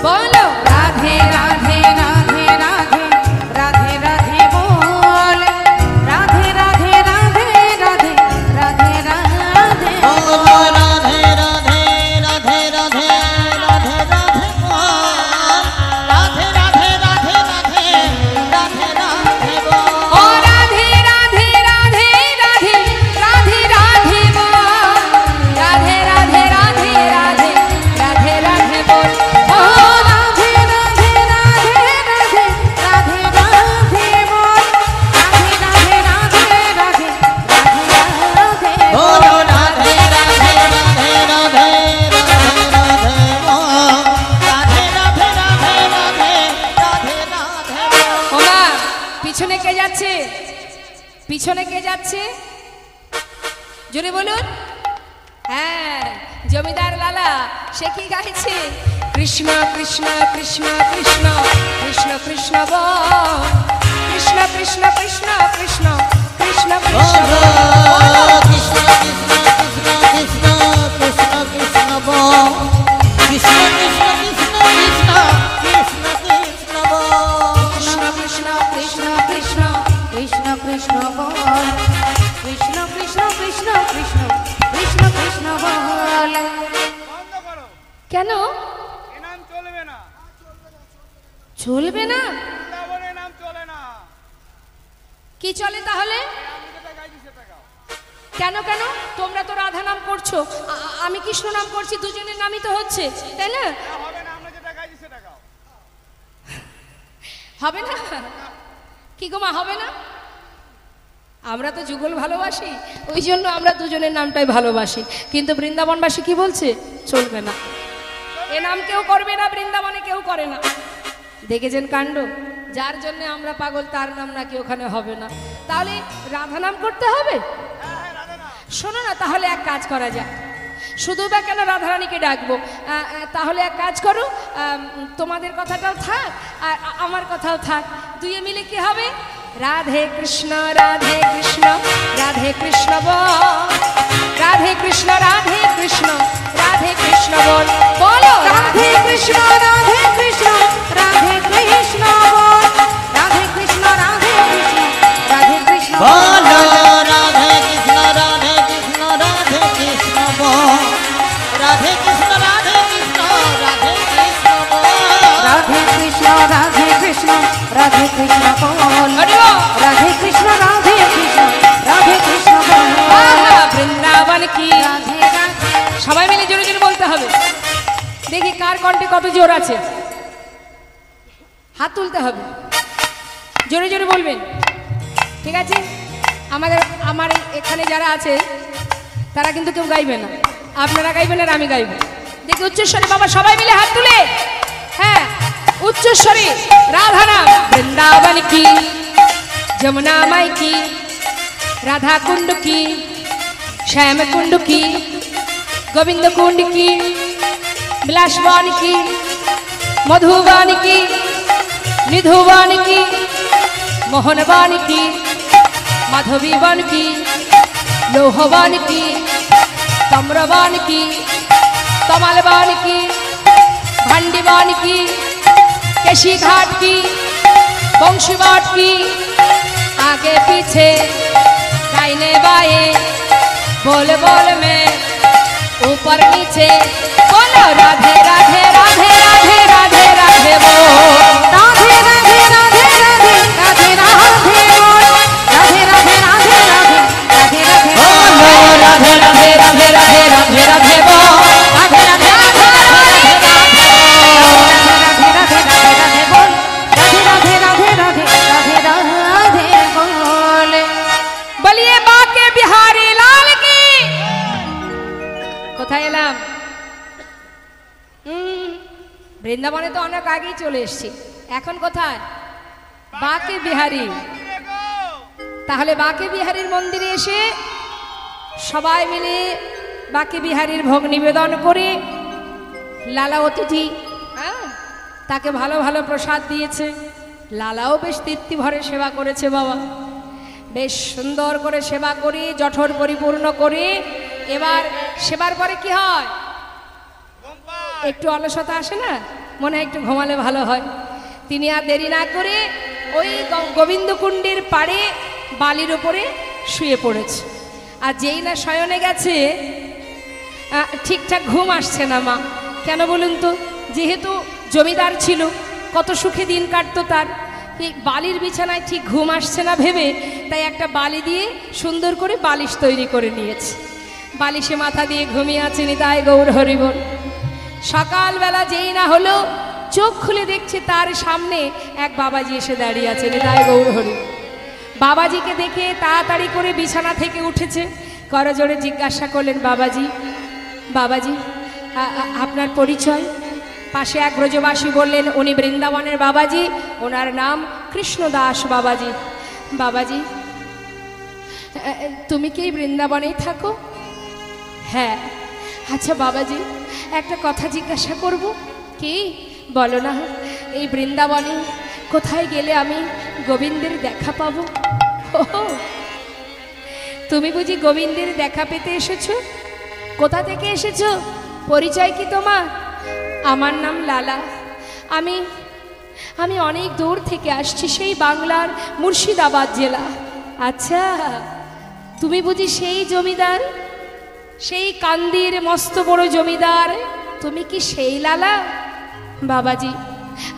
A: বলো রাধে রাধে রাধে রাধে রাধে রাধে বল, রাধে রাধে রাধে রাধে রাধে রাধে
B: বল, রাধে রাধে রাধে রাধে রাধে রাধে বল, রাধে রাধে রাধে রাধে রাধে রাধে বল,
A: ও রাধে রাধে রাধে রাধে রাধে রাধে বল, রাধে রাধে রাধে রাধে রাধে রাধে বল, ও রাধে রাধে রাধে রাধে রাধে রাধে বল, রাধে রাধে রাধে রাধে রাধে রাধে
B: বল,
A: বল,
B: রাধে রাধে রাধে রাধে রাধে রাধে বল, রাধে রাধে রাধে রাধে রাধে রাধে বল।
A: ওমা, পিছনে কে যাচ্ছে? পিছনে কে যাচ্ছে? জোরে বলুন। হ্যাঁ, জমিদার লালা, সে কি গাইছে? কৃষ্ণ কৃষ্ণ কৃষ্ণ কৃষ্ণ কৃষ্ণ কৃষ্ণ বল, কৃষ্ণ কৃষ্ণ কৃষ্ণ কৃষ্ণ কৃষ্ণ কৃষ্ণ বল,
B: কৃষ্ণ কৃষ্ণ কৃষ্ণ কৃষ্ণ কৃষ্ণ কৃষ্ণ বল, কৃষ্ণ কৃষ্ণ কৃষ্ণ কৃষ্ণ কৃষ্ণ কৃষ্ণ বল,
A: কৃষ্ণ কৃষ্ণ কৃষ্ণ কৃষ্ণ কৃষ্ণ কৃষ্ণ বল, কৃষ্ণ কৃষ্ণ কৃষ্ণ কৃষ্ণ কৃষ্ণ কৃষ্ণ বল।
D: বন্ধ করো,
A: কেন
D: এ নাম চলবে না,
A: চলবে না?
D: বৃন্দাবনের নাম চলে না।
A: কি চলে তাহলে?
D: আমি যেটা গাইছি সেটা গাও।
A: কেন কেন? তোমরা তো রাধা নাম করছো, আমি কৃষ্ণ নাম করছি, দুজনের নামই তো হচ্ছে, তাই না?
D: হবে না, আমরা যেটা গাইছি সেটা গাও।
A: হবে না? কি গো মা, হবে না? আমরা তো যুগল ভালোবাসি, ওই জন্য আমরা দুজনের নামটাই ভালোবাসি। কিন্তু বৃন্দাবনবাসী কি বলছে? চলবে না, এ নাম কেউ করবে না, বৃন্দাবনে কেউ করে না। দেখেছেন কাণ্ড? যার জন্য আমরা পাগল, তার নাম নাকি ওখানে হবে না। তাহলে রাধা নাম করতে হবে? শোনো না, তাহলে এক কাজ করা যায়, শুধু বা কেন রাধারানীকে ডাকবো? তাহলে এক কাজ করো, তোমাদের কথাটাও থাক আর আমার কথাও থাক, দুইয়ে মিলে কি হবে? রাধে কৃষ্ণ রাধে কৃষ্ণ রাধে কৃষ্ণ বল, রাধে কৃষ্ণ রাধে কৃষ্ণ রাধে কৃষ্ণ বল, বলো রাধে কৃষ্ণ রাধে কৃষ্ণ রাধে কৃষ্ণ বল, রাধে কৃষ্ণ রাধে কৃষ্ণ রাধে কৃষ্ণ
B: বল, রাধে কৃষ্ণ রাধে কৃষ্ণ রাধে কৃষ্ণ বল, রাধে কৃষ্ণ রাধে কৃষ্ণ রাধে কৃষ্ণ বল,
C: রাধে কৃষ্ণ রাধে কৃষ্ণ রাধে কৃষ্ণ বল,
A: হরি বল।
C: রাধে কৃষ্ণ রাধে কৃষ্ণ রাধে কৃষ্ণ বল,
A: আহা, বৃন্দাবন কি।
C: রাধে রাধে
A: সবাই মিলে জোরে জোরে বলতে হবে, দেখি কার কণ্ঠে কত জোর আছে। হাত তুলতে হবে, জোরে জোরে বলবেন, ঠিক আছে? আমার এখানে যারা আছে তারা কিন্তু কেউ গাইবে না, আপনারা গাইবেন আর আমি গাইব। দেখি উচ্চস্বরে বাবা সবাই মিলে হাত তুলে, হ্যাঁ উচ্চস্বরে রাধা নাম। বৃন্দাবন কি, যমুনা মাই কি, রাধা কুণ্ড কি, শ্যাম কুণ্ড কি, গোবিন্দ কুণ্ড কি, বিলাসবান কি, মধুবান কি, নিধুবান কি, মোহনবান কি, মাধবীবান কি, লৌহবান কি, তাম্রবান কি, तमलबान की, भंडीबान की, केशी घाट की, बंशीबाट की, आगे पीछे दाहिने बाएं, बोल बोल में ऊपर नीचे बोलो राधे राधे राधे राधे राधे राधे बोल
C: राधे राधे राधे राधे राधे राधे बोल राधे राधे राधे राधे राधे राधे
A: बोलो राधे राधे राधे राधे राधे राधे बोल
C: राधे राधे
A: বলিয়ে বাঁকে বিহারী লাল কি। কোথায় এলাম? বৃন্দাবনে তো অনেক আগেই চলে এসেছি, এখন কোথায়? বাঁকে বিহারী। তাহলে বাঁকে বিহারীর মন্দিরে এসে সবাই মিলে বাঁকে বিহারীর ভোগ নিবেদন করে লালা অতিথি তাকে ভালো ভালো প্রসাদ দিয়েছে। লালাও বেশ তৃপ্তি ভরে সেবা করেছে বাবা, বেশ সুন্দর করে সেবা করে জঠর পরিপূর্ণ করে এবার সেবার পরে কি হয়, একটু অলসতা আসে না, মনে হয় একটু ঘুমালে ভালো হয়। তিনি আর দেরি না করে ওই গোবিন্দকুণ্ডের পাড়ে বালির উপরে শুয়ে পড়েছে। আর যেই না শয়নে গেছে ঠিকঠাক ঘুম আসছে না মা। কেন বলুন তো? যেহেতু জমিদার ছিল, কত সুখে দিন কাটতো তার, এই বালির বিছানায় ঠিক ঘুম আসছে না ভেবে তাই একটা বালি দিয়ে সুন্দর করে বালিশ তৈরি করে নিয়েছে। বালিশে মাথা দিয়ে ঘুমিয়ে আছে নিতাই গৌর হরিবল। সকালবেলা যেই না হলো চোখ খুলে দেখছে তার সামনে এক বাবাজি এসে দাঁড়িয়ে আছে, নিতাই গৌর হরি। বাবাজিকে দেখে তাড়াতাড়ি করে বিছানা থেকে উঠেছে, করজোড়ে জিজ্ঞাসা করলেন, বাবাজি বাবাজি আপনার পরিচয়? পাশে এক ব্রজবাসী বললেন, উনি বৃন্দাবনের বাবাজি, ওনার নাম কৃষ্ণদাস বাবাজি। বাবাজি তুমি কি এই বৃন্দাবনেই থাকো? হ্যাঁ। আচ্ছা বাবাজি একটা কথা জিজ্ঞাসা করব। কি? বলো না। এই বৃন্দাবনে কোথায় গেলে আমি গোবিন্দের দেখা পাবো? তুমি বুঝি গোবিন্দের দেখা পেতে এসেছো? কোথা থেকে এসেছো? পরিচয় কি তোমার? আমার নাম লালা। আমি অনেক দূর থেকে আসছি, সেই বাংলার মুর্শিদাবাদ জেলা। আচ্ছা তুমি বুঝি সেই জমিদার, সেই কান্দির মস্ত বড় জমিদার? তুমি কি সেই লালা? বাবাজি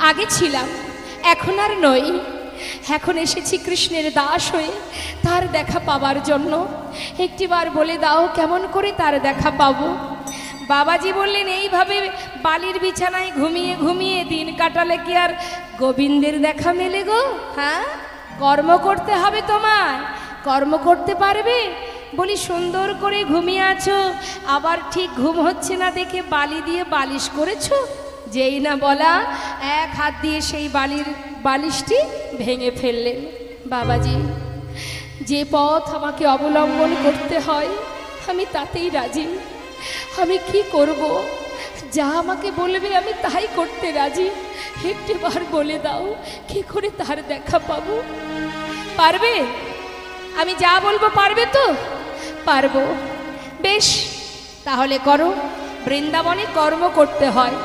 A: আগে ছিলাম, এখন আর নই। এখন এসেছি কৃষ্ণের দাস হয়ে তার দেখা পাবার জন্য। একটিবার বলে দাও কেমন করে তার দেখা পাবো? বাবাজি বললেন, এইভাবে বালির বিছানায় ঘুমিয়ে ঘুমিয়ে দিন কাটালে কি আর গোবিন্দের দেখা মেলে গো? হ্যাঁ, কর্ম করতে হবে তোমায়। কর্ম করতে পারবে? বলি সুন্দর করে ঘুমিয়ে আছো, আবার ঠিক ঘুম হচ্ছে না দেখে বালি দিয়ে বালিশ করেছো। যেই না বলা এক হাত দিয়ে সেই বালিশটি ভেঙে ফেললেন। বাবাজি যে পথ আমাকে অবলম্বন করতে হয় আমি তাতেই রাজি। আমি কি করব? যা আমাকে বলবে আমি তাই করতে রাজি। একটিবার বলে দাও কি করে তার দেখা পাবো? পারবে? আমি যা বলবো পারবে তো? পারবো। বেশ তাহলে করো। বৃন্দাবনে কর্ম করতে হয়,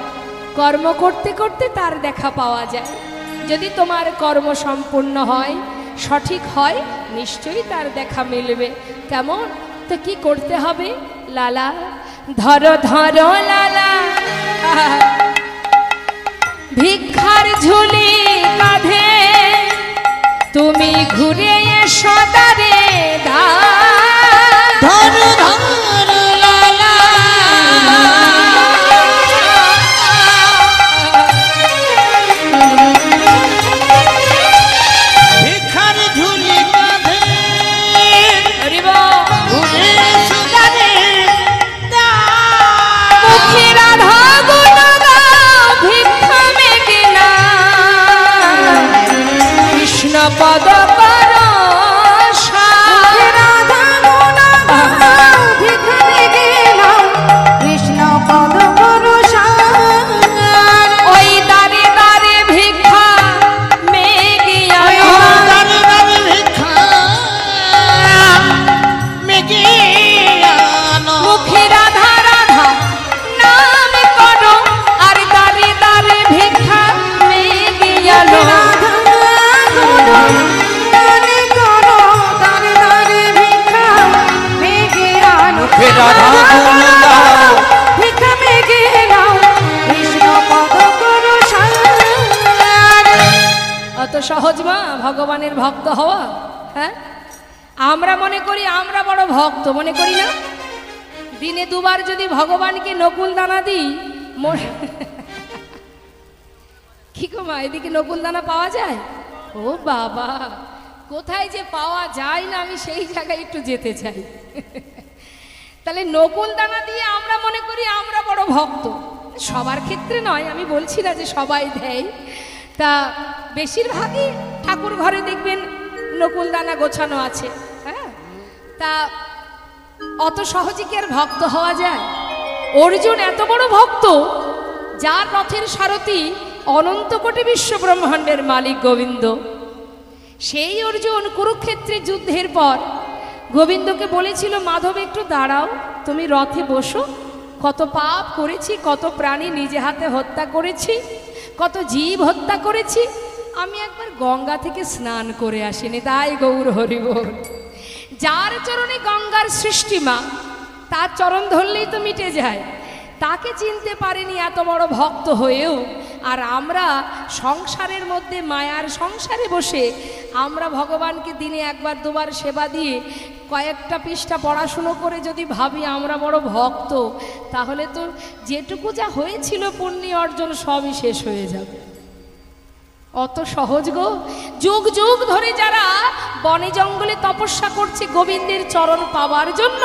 A: কর্ম করতে করতে তার দেখা পাওয়া যায়। যদি তোমার কর্ম সম্পূর্ণ হয়, সঠিক হয়, নিশ্চয়ই তার দেখা মিলবে। কেমন? তো কি করতে হবে? লালা ধরো ধরো লালা ভিক্ষার ঝুলি কাঁধে, তুমি ঘুরে এসো দারে
B: ধরো ধরো লালা ভিখার ঝুলি কাঁধে, ঘুরে এসো দারে
A: মুখে রাধা গুণ গাও ভিক্ষা মেটে না, কৃষ্ণ পদ কর
C: রাধা
A: ভগবানের ভক্ত হওয়া? হ্যাঁ, আমরা মনে করি আমরা বড় ভক্ত, মনে করি না? দিনে দুবার যদি ভগবানকে নকুল দানা দিই, কি গো মা, এদিকে নকুল দানা পাওয়া যায়? ও বাবা, কোথায় যে পাওয়া যায় না, আমি সেই জায়গায় একটু যেতে চাই। তাহলে নকুল দানা দিয়ে আমরা মনে করি আমরা বড় ভক্ত। সবার ক্ষেত্রে নয়, আমি বলছি না যে সবাই দেয়, তা বেশিরভাগই ঠাকুর ঘরে দেখবেন নকুল দানা গোছানো আছে। হ্যাঁ, তা অত সহজে কি আর ভক্ত হওয়া যায়? অর্জুন এত বড় ভক্ত, যার রথের সারথি অনন্ত কোটি বিশ্ব ব্রহ্মাণ্ডের মালিক গোবিন্দ। সেই অর্জুন কুরুক্ষেত্রে যুদ্ধের পর গোবিন্দকে বলেছিল, মাধব একটু দাঁড়াও, তুমি রথে বসো। কত পাপ করেছি, কত প্রাণী নিজে হাতে হত্যা করেছি, কত জীব হত্যা করেছি, আমি একবার গঙ্গা থেকে স্নান করে আসিনি। তাই গৌর হরি বল। যার চরণে গঙ্গার সৃষ্টি মা, তার চরণ ধরলেই তো মিটে যায়। তাকে চিনতে পারেনি এত বড় ভক্ত হয়েও। আর আমরা সংসারের মধ্যে, মায়ার সংসারে বসে আমরা ভগবানকে দিনে একবার দুবার সেবা দিয়ে কয়েকটা পৃষ্ঠা পড়াশুনো করে যদি ভাবি আমরা বড় ভক্ত, তাহলে তো যেটুকু যা হয়েছিল পুণ্য অর্জন সবই শেষ হয়ে যাবে। অত সহজ গো? যুগ যুগ ধরে যারা বনে জঙ্গলে তপস্যা করছে গোবিন্দের চরণ পাওয়ার জন্য,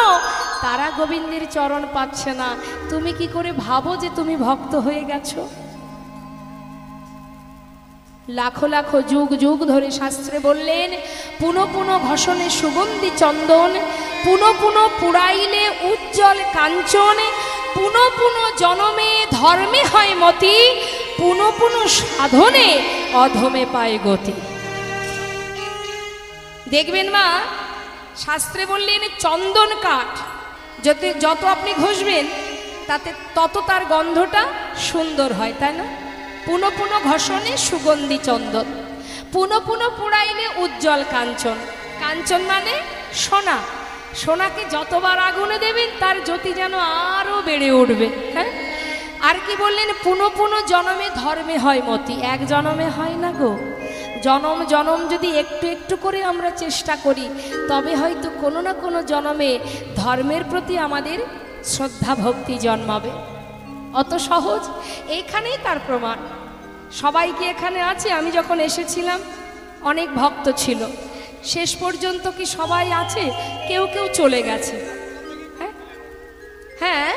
A: তারা গোবিন্দের চরণ পাচ্ছে না। তুমি কি করে ভাবো যে তুমি ভক্ত হয়ে গেছো? লাখো লাখো যুগ যুগ ধরে শাস্ত্রে বললেন, পুনঃ পুনঃ ঘষণে সুগন্ধি চন্দন, পুনঃ পুনঃ পুড়াইলে উজ্জ্বল কাঞ্চন, পুনঃ পুনঃ জনমে ধর্মে হয় মতি, পুনঃ পুনঃ সাধনে অধমে পায় গতি। দেখবেন মা, শাস্ত্রে বললেন চন্দন কাঠ যত আপনি ঘষবেন তাতে তত তার গন্ধটা সুন্দর হয়, তাই না? পুনঃ পুনঃ ঘষণে সুগন্ধি চন্দন, পুনঃ পুনঃ পুড়াইলে উজ্জ্বল কাঞ্চন। কাঞ্চন মানে সোনা। সোনাকে যতবার আগুনে দেবেন তার জ্যোতি যেন আরো বেড়ে উঠবে। হ্যাঁ, আর কি বললেন? পুনঃ পুনঃ জনমে ধর্মে হয় মতি। এক জনমে হয় না গো, জনম জনম যদি একটু একটু করে আমরা চেষ্টা করি, তবে হয়তো কোনো না কোনো জনমে ধর্মের প্রতি আমাদের শ্রদ্ধা ভক্তি জন্মাবে। অত সহজ, এখানেই তার প্রমাণ। সবাই কি এখানে আছে? আমি যখন এসেছিলাম অনেক ভক্ত ছিল, শেষ পর্যন্ত কি সবাই আছে? কেউ কেউ চলে গেছে। হ্যাঁ হ্যাঁ,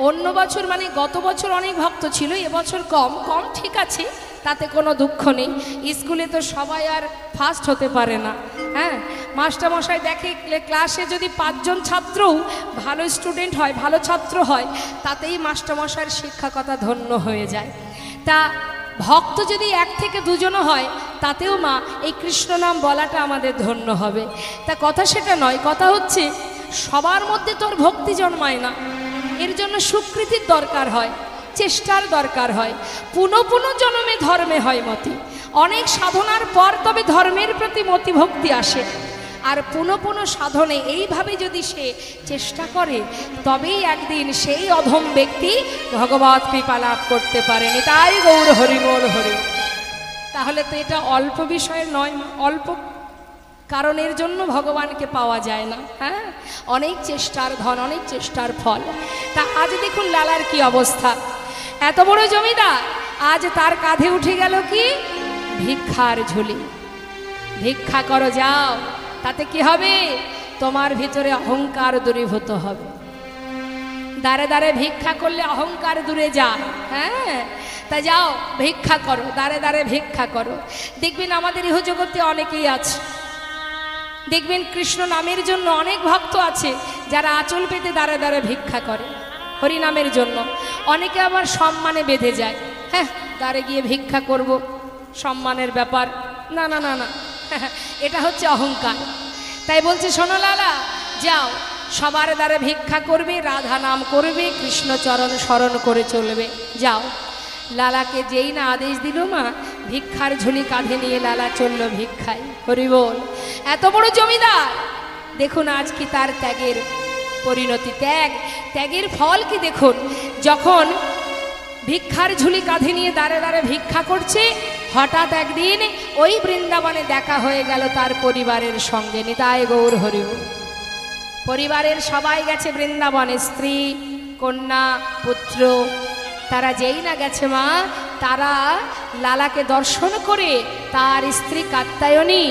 A: অন্য বছর মানে গত বছর অনেক ভক্ত ছিল, এবছর কম। কম ঠিক আছে, তাতে কোনো দুঃখ নেই। স্কুলে তো সবাই আর ফার্স্ট হতে পারে না। হ্যাঁ, মাস্টারমশাই দেখে ক্লাসে যদি 5 জন ছাত্রও ভালো স্টুডেন্ট হয়, ভালো ছাত্র হয়, তাতেই মাস্টারমশাইয়ের শিক্ষকতা ধন্য হয়ে যায়। তা ভক্ত যদি 1 থেকে 2 জনও হয়, তাতেও মা এই কৃষ্ণ নাম বলাটা আমাদের ধন্য হবে। তা কথা সেটা নয়, কথা হচ্ছে সবার মধ্যে তোর ভক্তি জন্মায় না, এর জন্য স্বীকৃতির দরকার হয়, চেষ্টার দরকার হয়। পুনঃ পুনঃ জন্মে ধর্মে হয় মতি। অনেক সাধনার পর তবে ধর্মের প্রতি মতি ভক্তি আসে। আর পুনঃ পুনঃ সাধনে এইভাবে যদি সে চেষ্টা করে, তবেই একদিন সেই অধম ব্যক্তি ভগবত কৃপা লাভ করতে পারেনি। তাই গৌর হরিবোল হরি। তাহলে তো এটা অল্প বিষয় নয়, অল্প কারণের জন্য ভগবানকে পাওয়া যায় না। হ্যাঁ, অনেক চেষ্টার ধন, অনেক চেষ্টার ফল। তা আজ দেখুন লালার কি অবস্থা। এত বড় জমিদার, আজ তার কাঁধে উঠে গেল কি? ভিক্ষার ঝুলি। ভিক্ষা করো, যাও। তাতে কি হবে? তোমার ভিতরে অহংকার দূরীভূত হবে। দাঁড়ে দাঁড়ে ভিক্ষা করলে অহংকার দূরে যায়। হ্যাঁ, তা যাও ভিক্ষা করো, দাঁড়ে দাঁড়ে ভিক্ষা করো। দেখবেন আমাদের ইহজগতে অনেকেই আছে, দেখবেন কৃষ্ণ নামের জন্য অনেক ভক্ত আছে যারা আঁচল পেতে দাঁড়ে দাঁড়ে ভিক্ষা করে হরিনামের জন্য। অনেকে আবার সম্মানে বেঁধে যায়। হ্যাঁ, দাঁড়ে গিয়ে ভিক্ষা করব, সম্মানের ব্যাপার। না না না না, এটা হচ্ছে অহংকার। তাই বলছে, শোনো লালা, যাও সবার দ্বারে ভিক্ষা করবে, রাধা নাম করবে, কৃষ্ণচরণ স্মরণ করে চলবে, যাও। লালাকে যেই না আদেশ দিল মা, ভিক্ষার ঝুলি কাঁধে নিয়ে লালা চলল ভিক্ষায়। হরি বল। এত বড় জমিদার, দেখুন আজ কি তার ত্যাগের পরিণতি। ত্যাগের ফল কি দেখুন। যখন ভিক্ষার ঝুলি কাঁধে নিয়ে দাঁড়ে দাঁড়ে ভিক্ষা করছে, হঠাৎ একদিন ওই বৃন্দাবনে দেখা হয়ে গেল তার পরিবারের সঙ্গে। নিতাই গৌর হরি বল। পরিবারের সবাই গেছে বৃন্দাবনে, স্ত্রী, কন্যা, পুত্র। তারা যেই না গেছে মা, তারা লালাকে দর্শন করে তার স্ত্রী কাত্যায়নী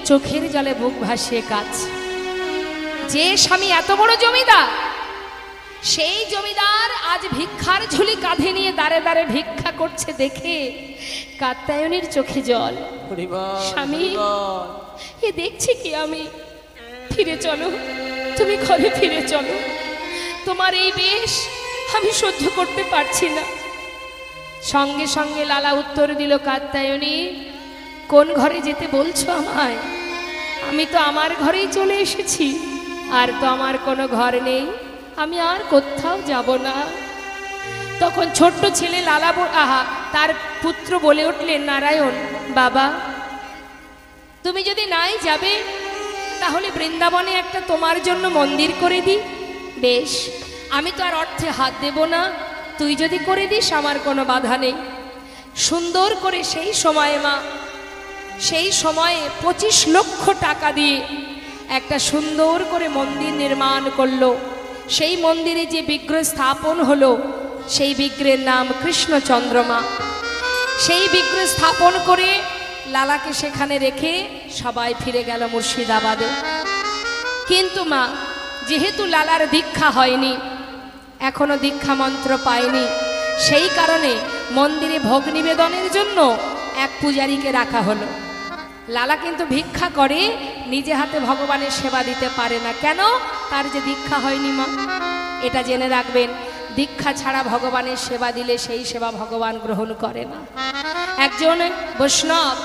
A: চোখের জলে বুক ভাসিয়ে কাঁদছে। যে স্বামী এত বড় জমিদার, সেই জমিদার আজ ভিক্ষার ঝুলি কাঁধে নিয়ে দাঁড়ে দাঁড়ে ভিক্ষা করছে দেখে কাত্যায়নীর চোখে জল। স্বামী, এ দেখছি কি আমি? ফিরে চলো, তুমি ঘরে ফিরে চলো, তোমার এই বেশ আমি সহ্য করতে পারছি না। সঙ্গে সঙ্গে লালা উত্তর দিল, কাত্যায়নী, কোন ঘরে যেতে বলছো আমায়? আমি তো আমার ঘরেই চলে এসেছি, আর তো আমার কোনো ঘর নেই, আমি আর কোথাও যাব না। তখন ছোট্ট ছেলে লালা তার পুত্র বলে উঠলেন, নারায়ণ বাবা, তুমি যদি নাই যাবে তাহলে বৃন্দাবনে একটা তোমার জন্য মন্দির করে দিই। বেশ, আমি তো আর অর্থে হাত দেব না, তুই যদি করে দিস আমার কোনো বাধা নেই। সুন্দর করে সেই সময়ে মা, সেই সময়ে 25 লক্ষ টাকা দিয়ে একটা সুন্দর করে মন্দির নির্মাণ করলো। সেই মন্দিরে যে বিগ্রহ স্থাপন হলো, সেই বিগ্রহের নাম কৃষ্ণচন্দ্রমা। সেই বিগ্রহ স্থাপন করে লালাকে সেখানে রেখে সবাই ফিরে গেল মুর্শিদাবাদে। কিন্তু মা, যেহেতু লালার দীক্ষা হয়নি, এখনো দীক্ষা মন্ত্র পায়নি, সেই কারণে মন্দিরে ভোগ নিবেদনের জন্য এক পূজারীকে রাখা হলো। লালা কিন্তু ভিক্ষা করে, নিজে হাতে ভগবানের সেবা দিতে পারে না। কেন? তার যে দীক্ষা হয়নি মা। এটা জেনে রাখবেন, দীক্ষা ছাড়া ভগবানের সেবা দিলে সেই সেবা ভগবান গ্রহণ করে না। একজন বৈষ্ণব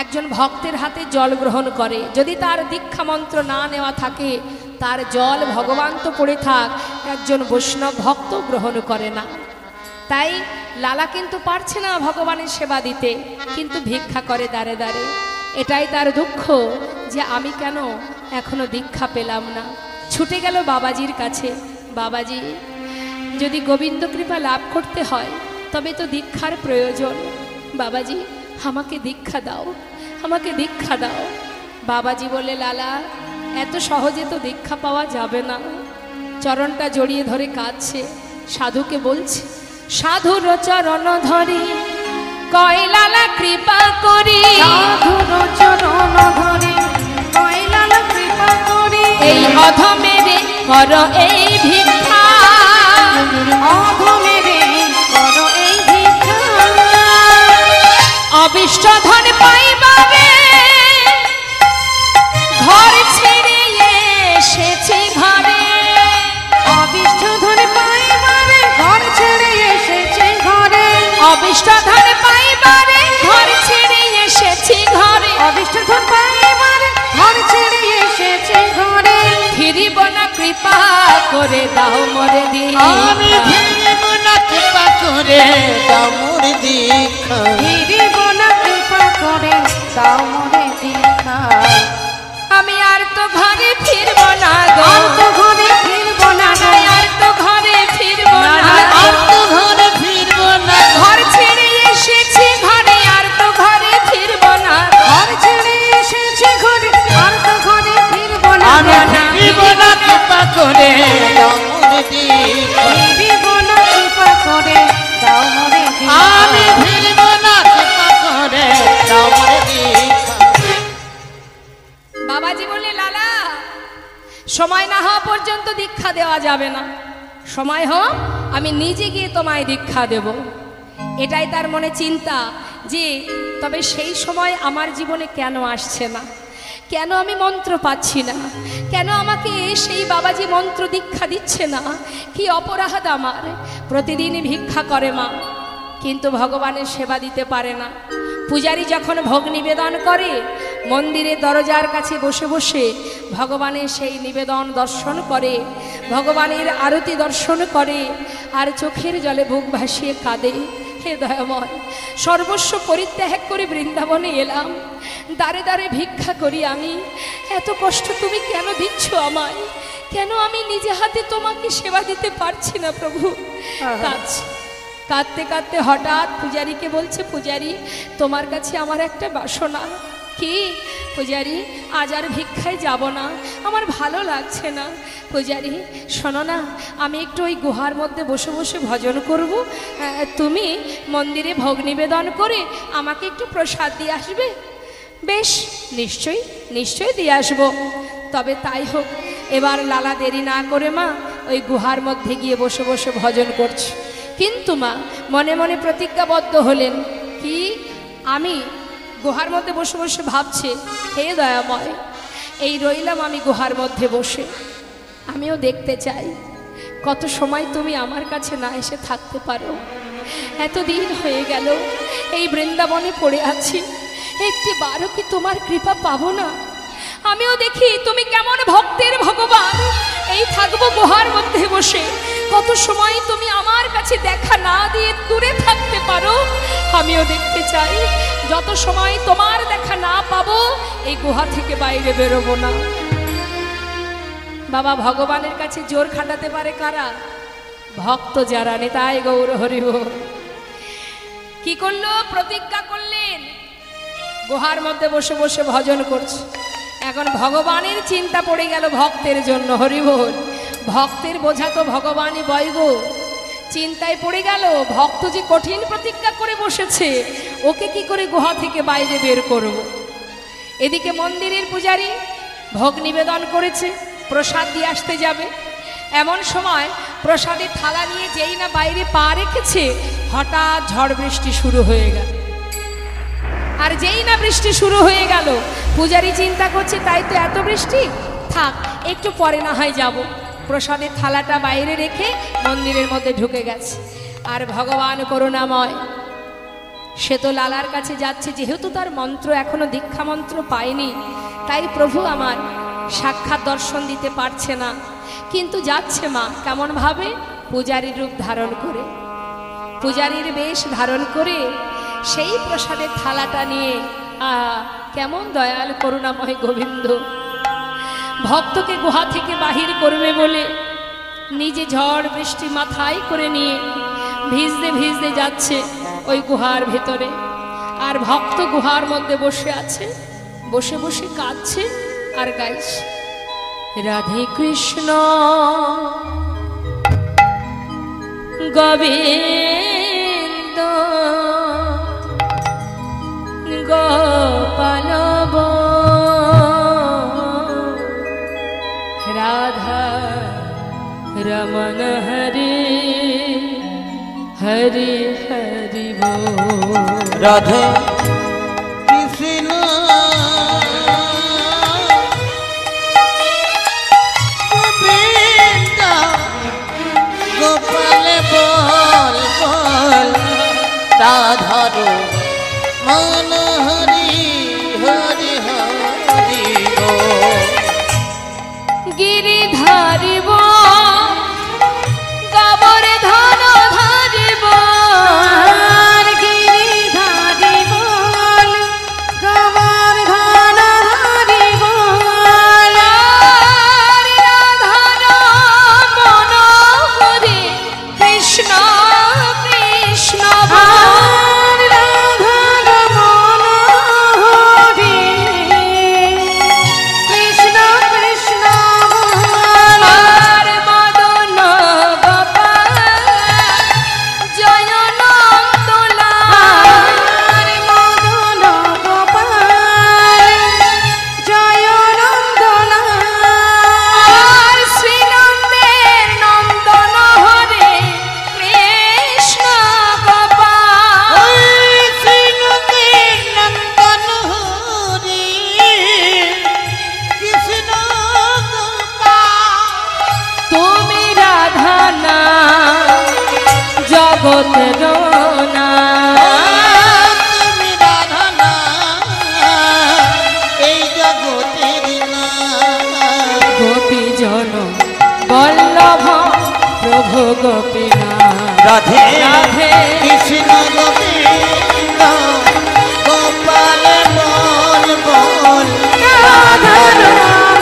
A: একজন ভক্তের হাতে জল গ্রহণ করে, যদি তার দীক্ষা মন্ত্র না নেওয়া থাকে, তার জল ভগবান তো পড়ে থাক, একজন বৈষ্ণব ভক্ত গ্রহণ করে না। তাই লালা কিন্তু পারছে না ভগবানের সেবা দিতে, কিন্তু ভিক্ষা করে দাঁড়ে দাঁড়ে। এটাই তার দুঃখ যে আমি কেন এখনো দীক্ষা পেলাম না। ছুটে গেল বাবাজির কাছে, বাবাজি, যদি গোবিন্দ কৃপা লাভ করতে হয় তবে তো দীক্ষার প্রয়োজন। বাবাজি, আমাকে দীক্ষা দাও, আমাকে দীক্ষা দাও। বাবাজি বলে, লালা, এত সহজে তো দীক্ষা পাওয়া যাবে না। চরণটা জড়িয়ে ধরে কাঁদছে, সাধুকে বলছে, সাধুর চরণ ধরি কয় লালা কৃপা করি,
C: সাধুর চরণ ধরি কয় লালা কৃপা করি,
A: এই অধমেরে কর এই ভিক্ষা,
C: অধমেরে কর এই ভিক্ষা,
A: অবিষ্ট ধন পাইবারে ঘর ছেড়ে এসেছি ঘরে,
C: অবিষ্ট ধন পাইবারে ঘর ছেড়ে এসেছে ঘরে,
A: অবিষ্ট ধন পাইবারে ঘর ছেড়ে এসেছি ঘরে,
C: অবিষ্ট ধন পাইবারে ঘর ছেড়ে এসেছে ঘরে,
A: ফিরিব না কৃপা করে দাও মোরে
B: আমি
A: দীক্ষা,
B: ফিরিব না কৃপা করে দাও মোর দীক্ষা,
C: ফিরিব না কৃপা করে দাও মোরে দীক্ষা,
A: আমি আর তো ঘরে ফিরব না গো,
C: আর তো ঘরে ফিরব না গো,
A: আর তো ঘরে ফিরব না,
B: আর তো ঘরে ফিরব না,
A: ঘর ছেড়ে এসেছি ঘরে, আর তো ঘরে ফিরব না,
C: ঘর ছেড়ে এসেছে ঘরে, আর তো ঘরে ফিরব না
B: আমি
C: গো,
B: ফিরিব না কৃপা করে দাও মোর দীক্ষা,
C: ফিরিব না কৃপা করে দাও মোরে দীক্ষা,
B: আমি ফিরিব না কৃপা করে দাও মোর দীক্ষা।
A: বাবাজি বলে, লালা, সময় না হওয়া পর্যন্ত দীক্ষা দেওয়া যাবে না, সময় হোক আমি নিজে গিয়ে তোমায় দীক্ষা দেব। এটাই তার মনে চিন্তা যে তবে সেই সময় আমার জীবনে কেন আসছে না, কেন আমি মন্ত্র পাচ্ছি না, কেন আমাকে সেই বাবাজি মন্ত্র দীক্ষা দিচ্ছে না, কি অপরাধ আমার। প্রতিদিন ভিক্ষা করে মা, কিন্তু ভগবানের সেবা দিতে পারে না। পূজারী যখন ভোগ নিবেদন করে, মন্দিরের দরজার কাছে বসে বসে ভগবানের সেই নিবেদন দর্শন করে, ভগবানের আরতি দর্শন করে, আর চোখের জলে বুক ভাসিয়ে কাঁদে, হে দয়াময়, সর্বস্ব পরিত্যাগ করে বৃন্দাবনে এলাম, দাঁড়ে দাঁড়ে ভিক্ষা করি আমি, এত কষ্ট তুমি কেন দিচ্ছ আমায়, কেন আমি নিজে হাতে তোমাকে সেবা দিতে পারছি না প্রভু। কাঁদছে কাঁদতে কাঁদতে হঠাৎ পূজারীকে বলছে, পূজারী তোমার কাছে আমার একটা বাসনা। কি? পূজারী আজ আর ভিক্ষায় যাব না, আমার ভালো লাগছে না। পূজারী শোনো না, আমি একটু ওই গুহার মধ্যে বসে বসে ভজন করব, তুমি মন্দিরে ভোগ নিবেদন করে আমাকে একটু প্রসাদ দিয়ে আসবে। বেশ, নিশ্চয়ই নিশ্চয়ই দিয়ে আসবো। তবে তাই হোক। এবার লালা দেরি না করে মা ওই গুহার মধ্যে গিয়ে বসে বসে ভজন করছে। কিন্তু মা মনে মনে প্রতিজ্ঞাবদ্ধ হলেন, কি? আমি গুহার মধ্যে বসে বসে ভাবছে, হে দয়াময়, এই রইলাম আমি গুহার মধ্যে বসে, আমিও দেখতে চাই কত সময় তুমি আমার কাছে না এসে থাকতে পারো। এতদিন হয়ে গেল এই বৃন্দাবনে পড়ে আছি, একটি বারও কি তোমার কৃপা পাবো না? আমিও দেখি তুমি কেমন ভক্তের ভগবান। এই থাকবো গুহার মধ্যে বসে, কত সময় তুমি আমার কাছে দেখা না দিয়ে দূরে থাকতে পারো, আমিও দেখতে চাই। যত সময় তোমার দেখা না পাবো এই গুহা থেকে বাইরে বেরোবো না। বাবা, ভগবানের কাছে জোর খাটাতে পারে কারা? ভক্ত যারা। নেতাই গৌর হরি বল। কি করলো? প্রতিজ্ঞা করলেন, গুহার মধ্যে বসে বসে ভজন করছে। এখন ভগবানের চিন্তা পড়ে গেল ভক্তের জন্য। হরি বল। ভক্তের বোঝা তো ভগবানই বয় গো। চিন্তায় পড়ে গেল, ভক্ত যে কঠিন প্রতিজ্ঞা করে বসেছে, ওকে কি করে গুহা থেকে বাইরে বের করব। এদিকে মন্দিরের পূজারী ভোগ নিবেদন করেছে, প্রসাদ দিয়ে আসতে যাবে। এমন সময় প্রসাদের থালা নিয়ে যেই না বাইরে পা রেখেছে, হঠাৎ ঝড় বৃষ্টি শুরু হয়ে গেল। আর যেই না বৃষ্টি শুরু হয়ে গেল, পূজারী চিন্তা করছে, তাই তো এত বৃষ্টি, থাক একটু পরে না হয় যাব। প্রসাদের থালাটা বাইরে রেখে মন্দিরের মধ্যে ঢুকে গেছে। আর ভগবান করুণাময়, সে তো লালার কাছে যাচ্ছে, যেহেতু তার মন্ত্র এখনো দীক্ষা মন্ত্র পায়নি, তাই প্রভু আমার সাক্ষাৎ দর্শন দিতে পারছে না। কিন্তু যাচ্ছে মা কেমন ভাবে? পূজারীর রূপ ধারণ করে, পূজারীর বেশ ধারণ করে সেই প্রসাদের থালাটা নিয়ে, কেমন দয়াল করুণাময় গোবিন্দ, ভক্তকে গুহা থেকে বাহির করবে বলে নিজে ঝড় বৃষ্টি মাথায় করে নিয়ে ভিজতে ভিজতে যাচ্ছে ওই গুহার ভেতরে। আর ভক্ত গুহার মধ্যে বসে আছে, বসে বসে কাঁদছে আর গাইছে, রাধে কৃষ্ণ গোবিন্দ গোপাল রাধা রমণ হরি হরি হরি বল।
B: রাধে কৃষ্ণ গোবিন্দ গোপাল বল বল, রাধার মন হরি হরি হরি বল।
A: গিরি ধারিব গাবর ধন ধারিব,
C: গিরি ধারিব গবর ধন ধারিব,
A: রাধার মন হরি কৃষ্ণ কৃষ্ণ বল।
C: রাধার মন হরি কৃষ্ণ কৃষ্ণ বল।
A: আর মদন গোপাল জয় নন্দলাল,
C: মদন গোপাল জয় নন্দলাল।
A: আর শ্রীনন্দের নন্দন হরে কৃষ্ণ গোপাল।
B: ওই শ্রীনন্দের নন্দন হরি কৃষ্ণ গোপাল।
A: তুমি রাধা না জগত রোনা,
B: তুমি রাধা না এই জগতের না।
A: গোপী জন বল্লভ প্রভু গোপীনাথ।
B: রাধে
A: রাধে
B: কৃষ্ণ গোবিন্দ গোপাল বল বল।
C: রাধার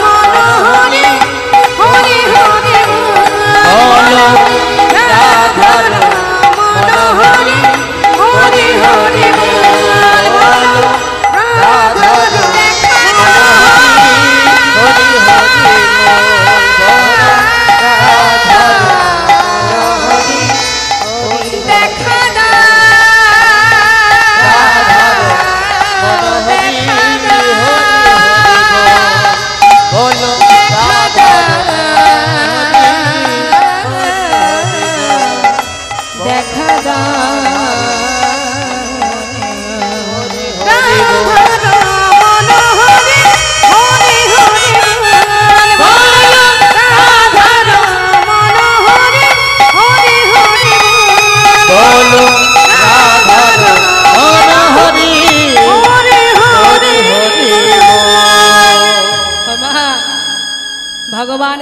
C: মন হরি হরি হরি বল।
B: বল
C: রাধার মন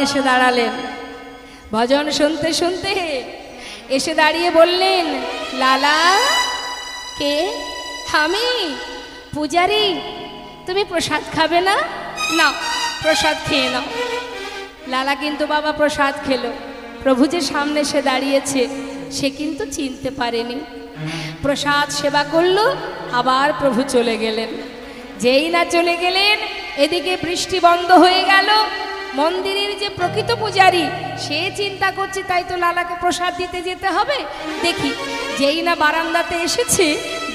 A: এসে দাঁড়ালেন। ভজন শুনতে শুনতে এসে দাঁড়িয়ে বললেন, লালা। কে? আমি পূজারি। তুমি প্রসাদ খাবে না? না, প্রসাদ খেয়ে নাও। লালা কিন্তু বাবা প্রসাদ খেলো। প্রভু যে সামনে এসে দাঁড়িয়েছে সে কিন্তু চিনতে পারেনি। প্রসাদ সেবা করলো, আবার প্রভু চলে গেলেন। যেই না চলে গেলেন, এদিকে বৃষ্টি বন্ধ হয়ে গেল। মন্দিরের যে প্রকৃত পূজারী সে চিন্তা করছে তাই তো লালাকে প্রসাদ দিতে যেতে হবে। দেখি, যেই না বারান্দাতে এসেছে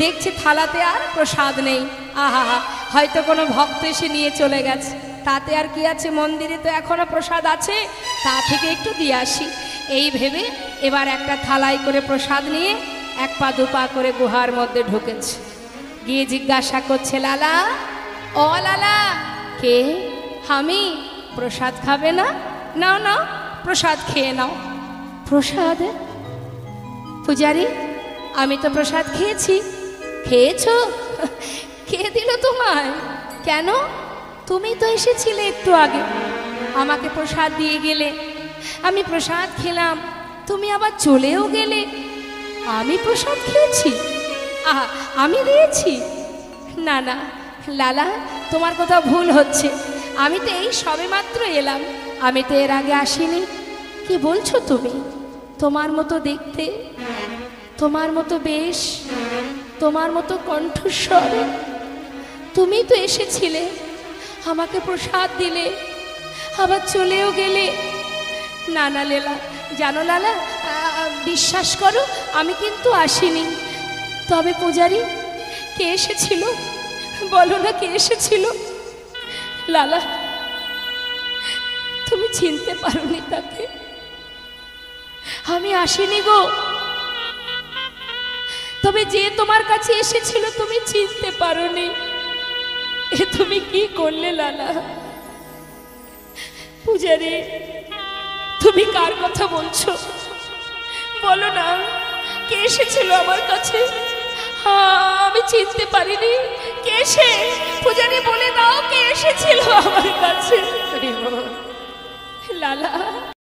A: দেখছে থালাতে আর প্রসাদ নেই। আহা, হয়তো কোনো ভক্ত এসে নিয়ে চলে গেছে। তাতে আর কি আছে, মন্দিরে তো এখনো প্রসাদ আছে, তা থেকে একটু দিয়ে আসি। এই ভেবে এবার একটা থালায় করে প্রসাদ নিয়ে এক পা দু পা করে গুহার মধ্যে ঢুকেছে। গিয়ে জিজ্ঞাসা করছে, লালা, ও লালা। কে? আমি। প্রসাদ খাবে না? নাও নাও, প্রসাদ খেয়ে নাও। প্রসাদ? পূজারি, আমি তো প্রসাদ খেয়েছি। খেয়েছো? কে দিল তোমায়? কেন? তুমি তো এসেছিলে একটু আগে, আমাকে প্রসাদ দিয়ে গেলে। আমি প্রসাদ খেলাম, তুমি আবার চলেও গেলে। আমি প্রসাদ খেয়েছি? আহা, আমি দিয়েছি? না না লালা, তোমার কথা ভুল হচ্ছে। আমি তো এই সবেমাত্র এলাম, আমি তো এর আগে আসিনি। কি বলছো তুমি? তোমার মতো দেখতে, তোমার মতো বেশ, তোমার মতো কণ্ঠস্বর, তুমি তো এসেছিলে, আমাকে প্রসাদ দিলে, আবার চলেও গেলে। না না লেলা, জানো লালা, বিশ্বাস করো আমি কিন্তু আসিনি। তবে পূজারি, কে এসেছিল? বলো না, কে এসেছিল? লালা, তুমি চিনতে পারোনি তাকে। আমি আসিনি গো। তবে যে তোমার কাছে এসেছিল তুমি চিনতে পারোনি। এ তুমি কি করলে লালা? পূজারি, তুমি কার কথা বলছো? বলো না, কে এসেছিল আমার কাছে? আমি চিনতে পারিনি। কে সে? পূজারি বলে দাও, কে এসেছিল আমার কাছে? লালা,